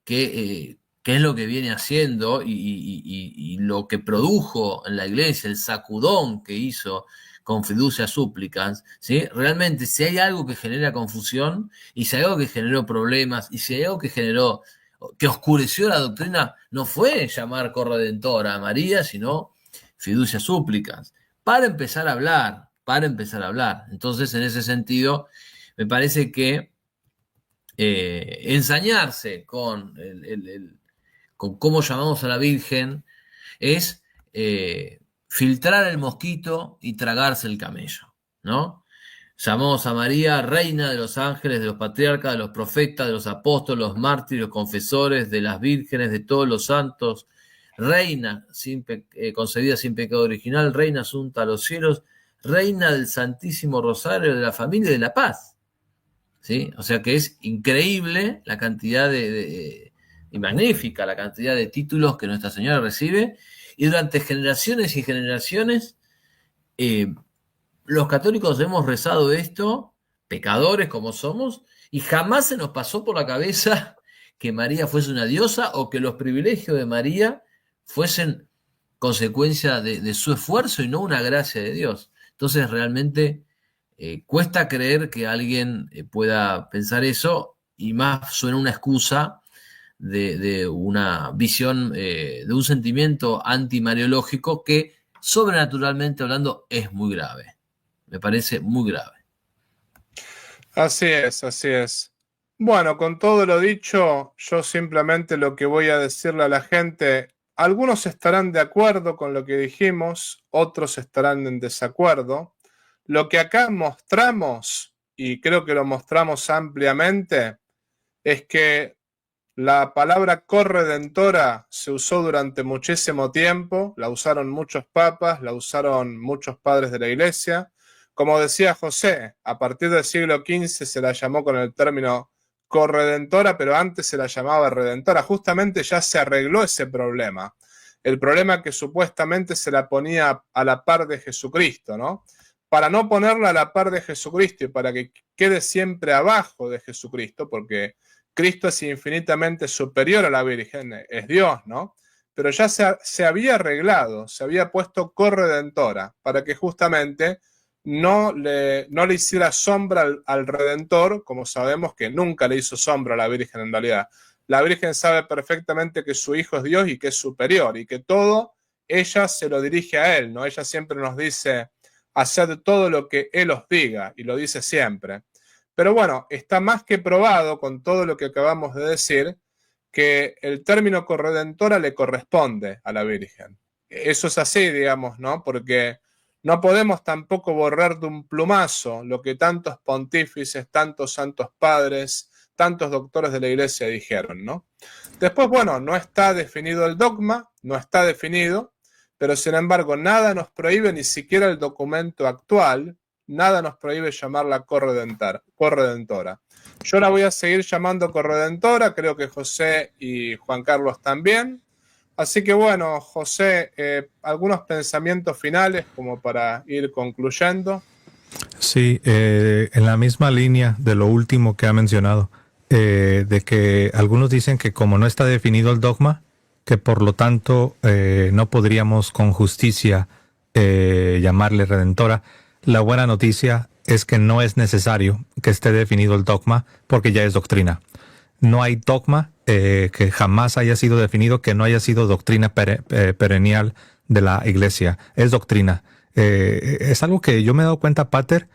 qué es lo que viene haciendo y lo que produjo en la iglesia, el sacudón que hizo con fiducia súplicas, ¿sí? Realmente, si hay algo que genera confusión, y si hay algo que generó problemas, y si hay algo que oscureció la doctrina, no fue llamar corredentora a María, sino fiducia súplicas, para empezar a hablar, para empezar a hablar. Entonces, en ese sentido, me parece que ensañarse con cómo llamamos a la Virgen es filtrar el mosquito y tragarse el camello, ¿no? Llamamos a María reina de los ángeles, de los patriarcas, de los profetas, de los apóstoles, los mártires, los confesores, de las vírgenes, de todos los santos, reina concebida sin pecado original, reina asunta a los cielos, reina del Santísimo Rosario de la familia y de la paz. ¿Sí? O sea que es increíble la cantidad y magnífica la cantidad de títulos que Nuestra Señora recibe, y durante generaciones y generaciones los católicos hemos rezado esto, pecadores como somos, y jamás se nos pasó por la cabeza que María fuese una diosa o que los privilegios de María fuesen consecuencia de su esfuerzo y no una gracia de Dios. Entonces realmente cuesta creer que alguien pueda pensar eso, y más suena una excusa de una visión, de un sentimiento antimariológico que sobrenaturalmente hablando es muy grave. Me parece muy grave. Así es, así es. Bueno, con todo lo dicho, yo simplemente lo que voy a decirle a la gente, algunos estarán de acuerdo con lo que dijimos, otros estarán en desacuerdo. Lo que acá mostramos, y creo que lo mostramos ampliamente, es que la palabra corredentora se usó durante muchísimo tiempo, la usaron muchos papas, la usaron muchos padres de la iglesia. Como decía José, a partir del siglo XV se la llamó con el término corredentora, pero antes se la llamaba redentora. Justamente ya se arregló ese problema. El problema que supuestamente se la ponía a la par de Jesucristo, ¿no? Para no ponerla a la par de Jesucristo y para que quede siempre abajo de Jesucristo, porque Cristo es infinitamente superior a la Virgen, es Dios, ¿no? Pero ya se había arreglado, se había puesto corredentora para que justamente no le hiciera sombra al Redentor, como sabemos que nunca le hizo sombra a la Virgen en realidad. La Virgen sabe perfectamente que su Hijo es Dios y que es superior y que todo ella se lo dirige a Él, ¿no? Ella siempre nos dice, haced todo lo que Él os diga, y lo dice siempre. Pero bueno, está más que probado con todo lo que acabamos de decir que el término corredentora le corresponde a la Virgen. Eso es así, digamos, ¿no? Porque no podemos tampoco borrar de un plumazo lo que tantos pontífices, tantos santos padres, tantos doctores de la iglesia dijeron, ¿no? Después, bueno, no está definido el dogma, no está definido, pero sin embargo nada nos prohíbe, ni siquiera el documento actual, nada nos prohíbe llamarla corredentora. Yo la voy a seguir llamando corredentora, creo que José y Juan Carlos también. Así que bueno, José, algunos pensamientos finales como para ir concluyendo. Sí, en la misma línea de lo último que ha mencionado, de que algunos dicen que como no está definido el dogma, que por lo tanto no podríamos con justicia llamarle redentora. La buena noticia es que no es necesario que esté definido el dogma porque ya es doctrina. No hay dogma que jamás haya sido definido que no haya sido doctrina perennial de la iglesia. Es doctrina. Es algo que yo me he dado cuenta, Pater,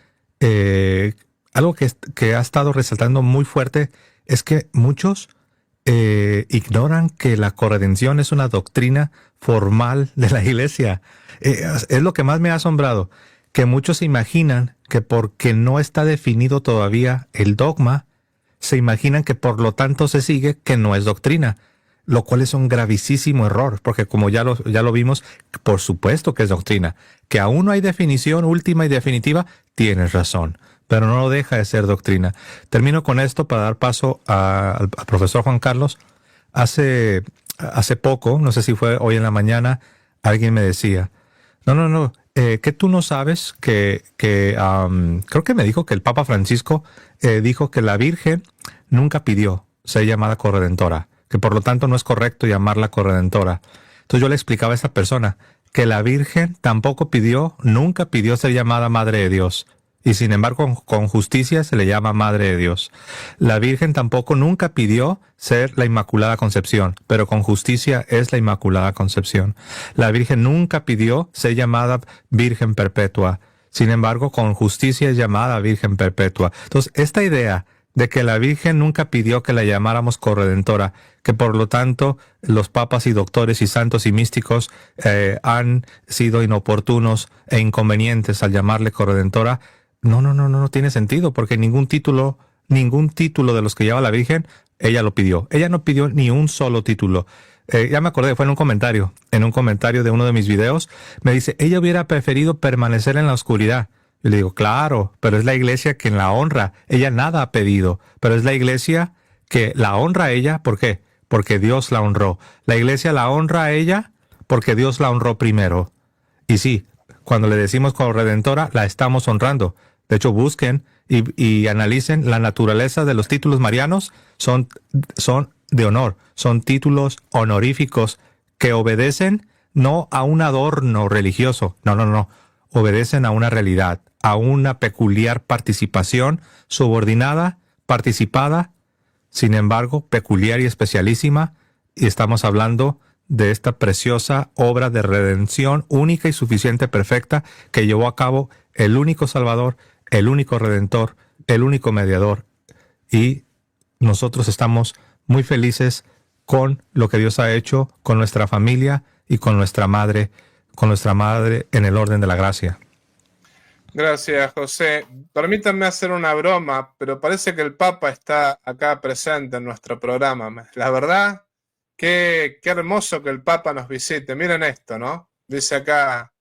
algo que ha estado resaltando muy fuerte es que muchos ignoran que la corredención es una doctrina formal de la iglesia. Es lo que más me ha asombrado, que muchos se imaginan que porque no está definido todavía el dogma, se imaginan que por lo tanto se sigue que no es doctrina, lo cual es un gravísimo error, porque como ya lo vimos, por supuesto que es doctrina. Que aún no hay definición última y definitiva, tienes razón, pero no lo deja de ser doctrina. Termino con esto para dar paso al profesor Juan Carlos. Hace poco, no sé si fue hoy en la mañana, alguien me decía, no, que tú no sabes que creo que me dijo que el Papa Francisco dijo que la Virgen nunca pidió ser llamada corredentora, que por lo tanto no es correcto llamarla corredentora. Entonces yo le explicaba a esta persona que la Virgen tampoco nunca pidió ser llamada Madre de Dios, y sin embargo con justicia se le llama Madre de Dios. La Virgen tampoco nunca pidió ser la Inmaculada Concepción, pero con justicia es la Inmaculada Concepción. La Virgen nunca pidió ser llamada Virgen Perpetua, sin embargo con justicia es llamada Virgen Perpetua. Entonces esta idea de que la Virgen nunca pidió que la llamáramos corredentora, que por lo tanto los papas y doctores y santos y místicos han sido inoportunos e inconvenientes al llamarle corredentora, no tiene sentido, porque ningún título de los que lleva la Virgen, ella lo pidió. Ella no pidió ni un solo título. Ya me acordé, fue en un comentario de uno de mis videos, me dice, ella hubiera preferido permanecer en la oscuridad. Yo le digo, claro, pero es la iglesia quien la honra. Ella nada ha pedido, pero es la iglesia que la honra a ella. ¿Por qué? Porque Dios la honró. La iglesia la honra a ella porque Dios la honró primero. Y sí, cuando le decimos corredentora, la estamos honrando. De hecho, busquen y analicen la naturaleza de los títulos marianos. Son de honor, son títulos honoríficos que obedecen no a un adorno religioso, no, obedecen a una realidad, a una peculiar participación subordinada, participada, sin embargo, peculiar y especialísima, y estamos hablando de esta preciosa obra de redención única y suficiente, perfecta, que llevó a cabo el único Salvador, el único Redentor, el único Mediador. Y nosotros estamos muy felices con lo que Dios ha hecho con nuestra familia y con nuestra madre en el orden de la gracia. Gracias, José. Permítanme hacer una broma, pero parece que el Papa está acá presente en nuestro programa. La verdad, qué hermoso que el Papa nos visite. Miren esto, ¿no? Dice acá,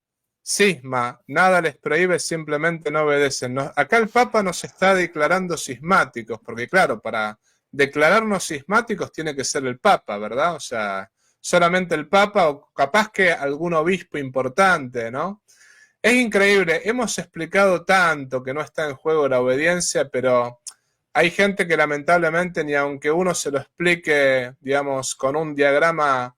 cisma, nada les prohíbe, simplemente no obedecen. Acá el Papa nos está declarando cismáticos, porque claro, para declararnos cismáticos tiene que ser el Papa, ¿verdad? O sea, solamente el Papa o capaz que algún obispo importante, ¿no? Es increíble, hemos explicado tanto que no está en juego la obediencia, pero hay gente que lamentablemente ni aunque uno se lo explique, digamos, con un diagrama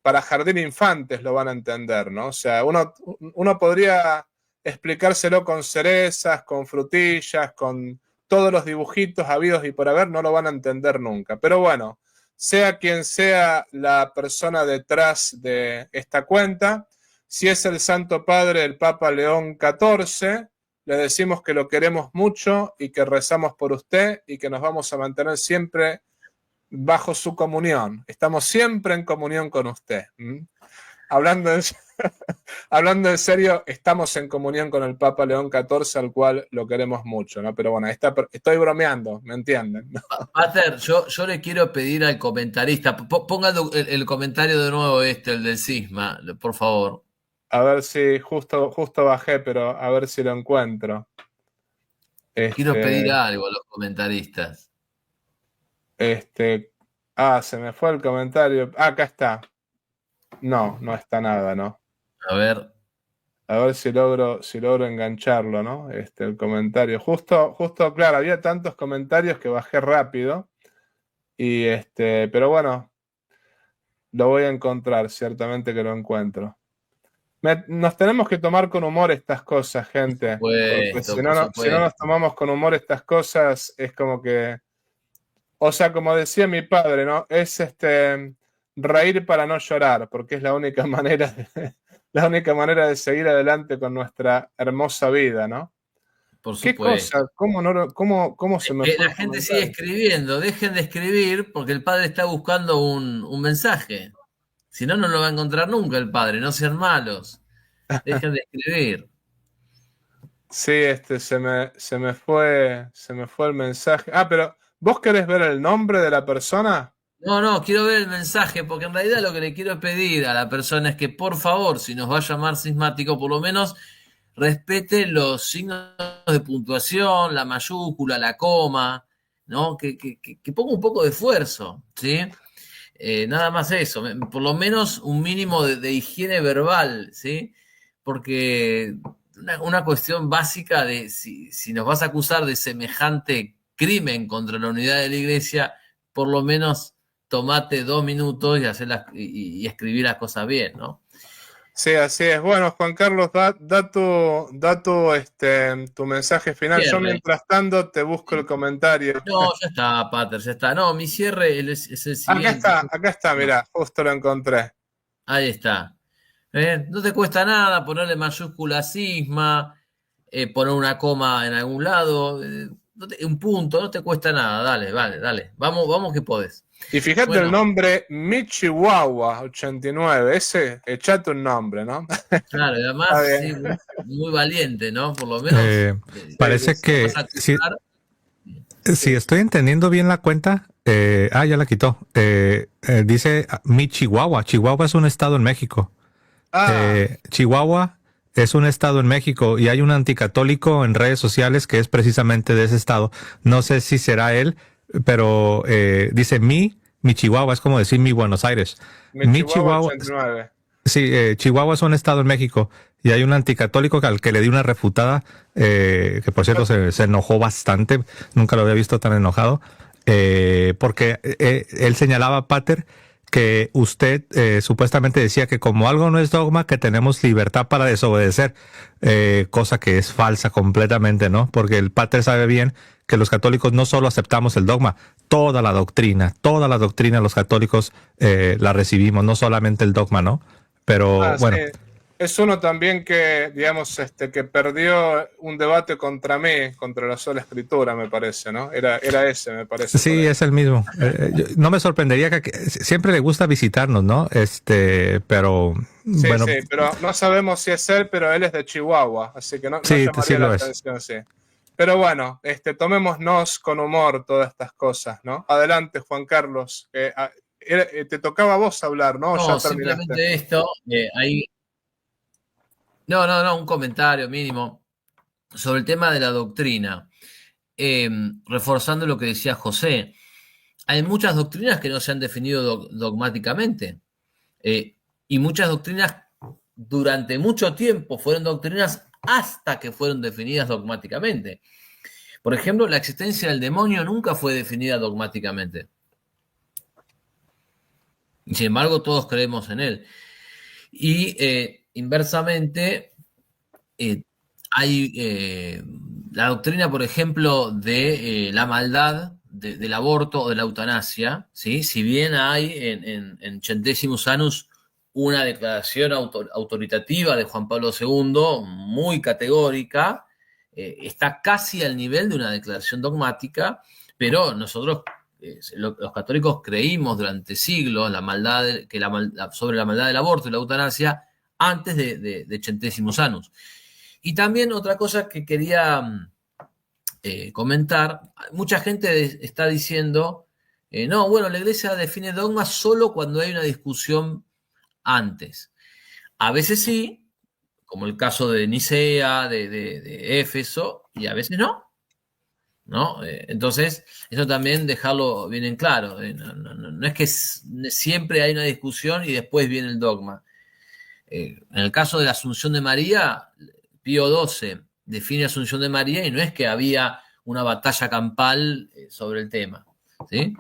para jardín de infantes lo van a entender, ¿no? O sea, uno podría explicárselo con cerezas, con frutillas, con todos los dibujitos habidos y por haber, no lo van a entender nunca. Pero bueno, sea quien sea la persona detrás de esta cuenta, si es el Santo Padre, el Papa León XIV, le decimos que lo queremos mucho y que rezamos por usted y que nos vamos a mantener siempre bajo su comunión. Estamos siempre en comunión con usted. Hablando en serio, estamos en comunión con el Papa León XIV, al cual lo queremos mucho, ¿no? Pero bueno, estoy bromeando, ¿me entienden? Pater, yo le quiero pedir al comentarista, ponga el comentario de nuevo el del cisma, por favor. A ver si justo bajé, pero a ver si lo encuentro. Quiero pedir algo a los comentaristas. Se me fue el comentario. Acá está. No está nada, ¿no? A ver si logro engancharlo, ¿no? El comentario. Justo, claro, había tantos comentarios que bajé rápido. Pero bueno, lo voy a encontrar, ciertamente que lo encuentro. Nos tenemos que tomar con humor estas cosas, gente. Porque si no nos tomamos con humor estas cosas, es como que... O sea, como decía mi padre, ¿no? Es reír para no llorar, porque es la única manera de seguir adelante con nuestra hermosa vida, ¿no? Por ¿Qué supuesto. cosa? ¿Cómo se me fue? La gente sigue escribiendo. Dejen de escribir porque el padre está buscando un mensaje. Si no, no lo va a encontrar nunca el padre. No sean malos. Dejen de escribir. Sí, se me fue el mensaje. Pero ¿vos querés ver el nombre de la persona? No, quiero ver el mensaje, porque en realidad lo que le quiero pedir a la persona es que, por favor, si nos va a llamar cismático, por lo menos respete los signos de puntuación, la mayúscula, la coma, ¿no? Que ponga un poco de esfuerzo, ¿sí? Nada más eso, por lo menos un mínimo de higiene verbal, ¿sí? Porque una cuestión básica de si nos vas a acusar de semejante crimen contra la unidad de la iglesia, por lo menos tomate 2 minutos y escribir las cosas bien, ¿no? Sí, así es. Bueno, Juan Carlos, da tu mensaje final. Cierre. Yo mientras tanto te busco el comentario. No, ya está, Pater, ya está. No, mi cierre es el siguiente. Acá está, mirá, justo lo encontré. Ahí está. No te cuesta nada ponerle mayúscula cisma, poner una coma en algún lado, un punto, no te cuesta nada. Dale. Vamos que podés. Y fíjate el nombre Michihuahua 89, echate un nombre, ¿no? Claro, y además sí, muy valiente, ¿no? Por lo menos. Parece que si estoy entendiendo bien la cuenta, ya la quitó. Dice Michihuahua. Chihuahua es un estado en México. Chihuahua es un estado en México y hay un anticatólico en redes sociales que es precisamente de ese estado. No sé si será él, pero dice mi Chihuahua, es como decir mi Buenos Aires. Mi Chihuahua. 89. Sí, Chihuahua es un estado en México y hay un anticatólico al que le di una refutada, que por cierto se enojó bastante, nunca lo había visto tan enojado. porque él señalaba, Pater, que usted supuestamente decía que como algo no es dogma, que tenemos libertad para desobedecer, cosa que es falsa completamente, ¿no? Porque el Pater sabe bien que los católicos no solo aceptamos el dogma, toda la doctrina los católicos la recibimos, no solamente el dogma, ¿no? Pero bueno. Sí. Es uno también que, digamos, que perdió un debate contra mí, contra la sola escritura, me parece, ¿no? Era ese, me parece. Sí, es el mismo. No me sorprendería que siempre le gusta visitarnos, ¿no? Pero sí, bueno. Sí, pero no sabemos si es él, pero él es de Chihuahua, así que no llamaría sí la lo atención, sí. Pero bueno, tomémonos con humor todas estas cosas, ¿no? Adelante, Juan Carlos. Te tocaba a vos hablar, ¿no? No, simplemente esto, ahí. No, un comentario mínimo sobre el tema de la doctrina. Reforzando lo que decía José, hay muchas doctrinas que no se han definido dogmáticamente. Y muchas doctrinas durante mucho tiempo fueron doctrinas hasta que fueron definidas dogmáticamente. Por ejemplo, la existencia del demonio nunca fue definida dogmáticamente. Y sin embargo, todos creemos en él. Y inversamente, hay la doctrina, por ejemplo, de la maldad del aborto o de la eutanasia, ¿sí? Si bien hay en Centesimus Annus una declaración autoritativa de Juan Pablo II, muy categórica, está casi al nivel de una declaración dogmática, pero nosotros, los católicos, creímos durante siglos sobre la maldad del aborto y la eutanasia antes de Centesimus Annus. Y también otra cosa que quería comentar, mucha gente está diciendo, no, bueno, la iglesia define dogmas solo cuando hay una discusión antes. A veces sí, como el caso de Nicea, de Éfeso, y a veces no. ¿No? Entonces, eso también dejarlo bien en claro. No es que siempre hay una discusión y después viene el dogma. En el caso de la Asunción de María, Pío XII define Asunción de María y no es que había una batalla campal sobre el tema, ¿sí?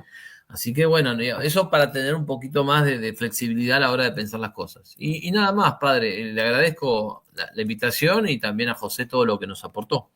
Así que bueno, eso para tener un poquito más de flexibilidad a la hora de pensar las cosas. Y nada más, padre, le agradezco la invitación y también a José todo lo que nos aportó.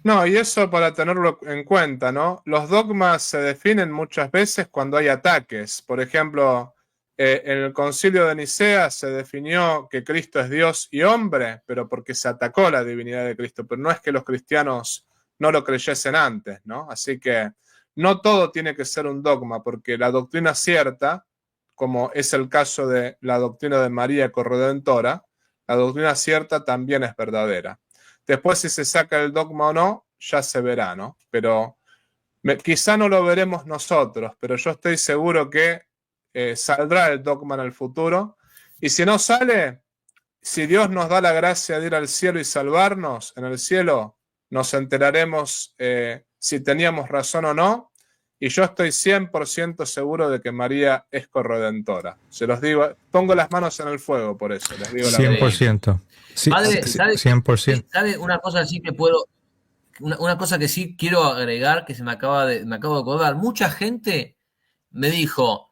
No, y eso para tenerlo en cuenta, ¿no? Los dogmas se definen muchas veces cuando hay ataques. Por ejemplo, en el Concilio de Nicea se definió que Cristo es Dios y hombre, pero porque se atacó la divinidad de Cristo. Pero no es que los cristianos no lo creyesen antes, ¿no? Así que no todo tiene que ser un dogma, porque la doctrina cierta, como es el caso de la doctrina de María corredentora, la doctrina cierta también es verdadera. Después, si se saca el dogma o no, ya se verá, ¿no? Pero quizá no lo veremos nosotros, pero yo estoy seguro que saldrá el dogma en el futuro. Y si no sale, si Dios nos da la gracia de ir al cielo y salvarnos, en el cielo nos enteraremos si teníamos razón o no. Y yo estoy 100% seguro de que María es corredentora. Se los digo, pongo las manos en el fuego por eso. Les digo 100%. Sí, Padre, 100%. ¿Sabe una cosa así que puedo, una cosa que sí quiero agregar, que me acabo de acordar? Mucha gente me dijo,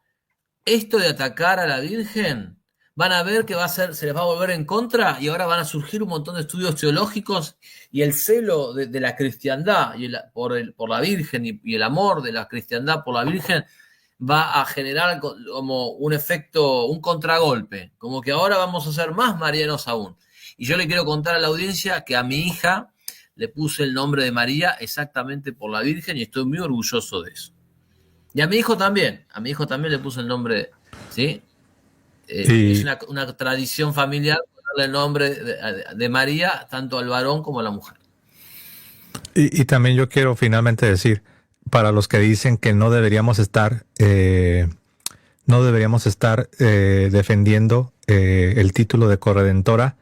esto de atacar a la Virgen, van a ver que se les va a volver en contra y ahora van a surgir un montón de estudios teológicos y el celo de la cristiandad por la Virgen y el amor de la cristiandad por la Virgen va a generar como un efecto, un contragolpe, como que ahora vamos a ser más marianos aún. Y yo le quiero contar a la audiencia que a mi hija le puse el nombre de María exactamente por la Virgen y estoy muy orgulloso de eso. Y a mi hijo también le puse el nombre, ¿sí? Es una tradición familiar darle el nombre de María tanto al varón como a la mujer. Y también yo quiero finalmente decir, para los que dicen que no deberíamos estar defendiendo el título de corredentora,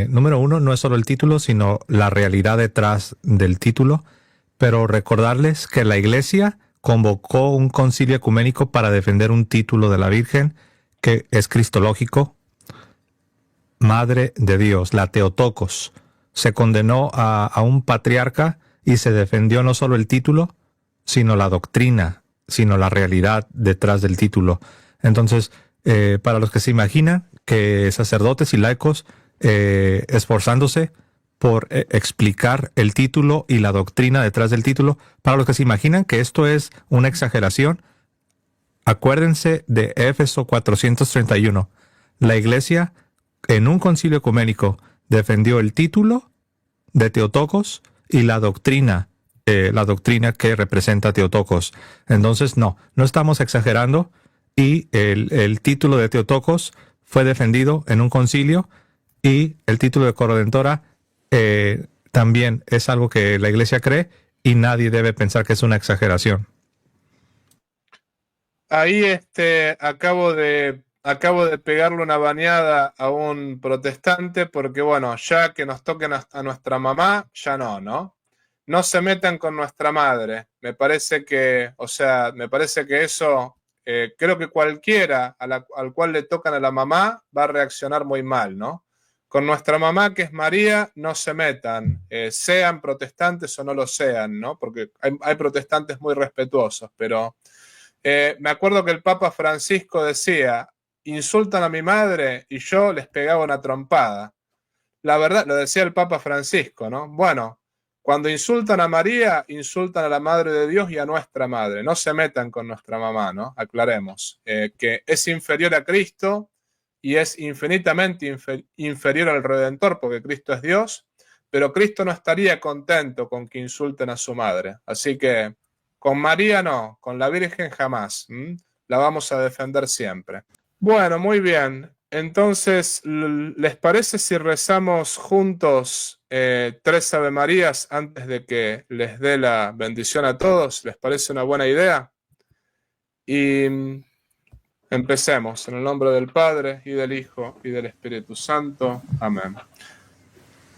número uno, no es solo el título, sino la realidad detrás del título, pero recordarles que la Iglesia convocó un concilio ecuménico para defender un título de la Virgen que es cristológico, Madre de Dios, la Theotokos. Se condenó a un patriarca y se defendió no solo el título, sino la doctrina, sino la realidad detrás del título. Entonces, para los que se imaginan que sacerdotes y laicos esforzándose por explicar el título y la doctrina detrás del título, para los que se imaginan que esto es una exageración, acuérdense de Éfeso 431. La Iglesia, en un concilio ecuménico, defendió el título de Theotokos y la doctrina que representa Theotokos. Entonces, no estamos exagerando, y el título de Theotokos fue defendido en un concilio, y el título de corredentora también es algo que la Iglesia cree, y nadie debe pensar que es una exageración. Ahí acabo de pegarle una bañada a un protestante porque, bueno, ya que nos toquen a nuestra mamá, ya ¿no? No se metan con nuestra madre. Me parece que eso, creo que cualquiera al cual le tocan a la mamá va a reaccionar muy mal, ¿no? Con nuestra mamá, que es María, no se metan, sean protestantes o no lo sean, ¿no? Porque hay protestantes muy respetuosos, pero me acuerdo que el Papa Francisco decía: insultan a mi madre y yo les pegaba una trompada. La verdad, lo decía el Papa Francisco, ¿no? Bueno, cuando insultan a María, insultan a la Madre de Dios y a nuestra madre. No se metan con nuestra mamá, ¿no? Aclaremos que es inferior a Cristo y es infinitamente inferior al Redentor, porque Cristo es Dios, pero Cristo no estaría contento con que insulten a su madre. Así que con María no, con la Virgen jamás. La vamos a defender siempre. Bueno, muy bien. Entonces, ¿les parece si rezamos juntos 3 Ave Marías antes de que les dé la bendición a todos? ¿Les parece una buena idea? Y empecemos. En el nombre del Padre, y del Hijo, y del Espíritu Santo. Amén.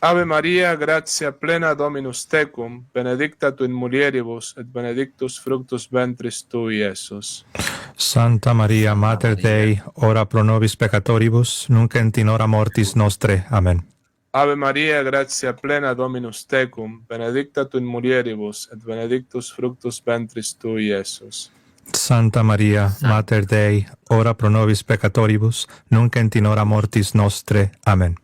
Ave Maria, gratia plena Dominus tecum, benedicta tu in mulieribus, et benedictus fructus ventris tui, Iesus. Santa Maria, Mater Dei, ora pro nobis peccatoribus, nunc et in hora mortis nostre. Amen. Ave Maria, gratia plena Dominus tecum, benedicta tu in mulieribus, et benedictus fructus ventris tui, Iesus. Santa Maria, Mater Dei, ora pro nobis peccatoribus, nunc et in hora mortis nostre. Amen.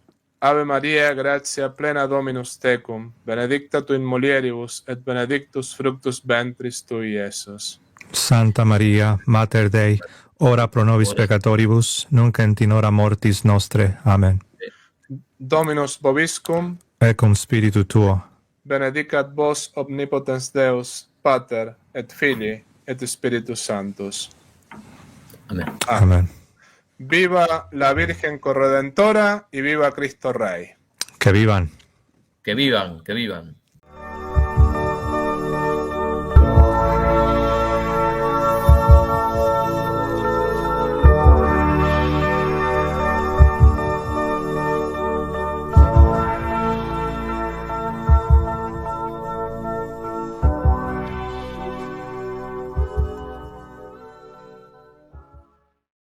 Ave Maria, gratia plena Dominus tecum, benedicta tu in mulieribus, et benedictus fructus ventris tui, Iesus. Santa Maria, Mater Dei, ora pro nobis peccatoribus, nunc et in hora mortis nostre. Amen. Dominus vobiscum, et cum spiritu tuo. benedicat vos omnipotens Deus, Pater, et Filii, et Spiritus Sanctus. Amén. Amén. Viva la Virgen Corredentora y viva Cristo Rey. Que vivan. Que vivan, que vivan.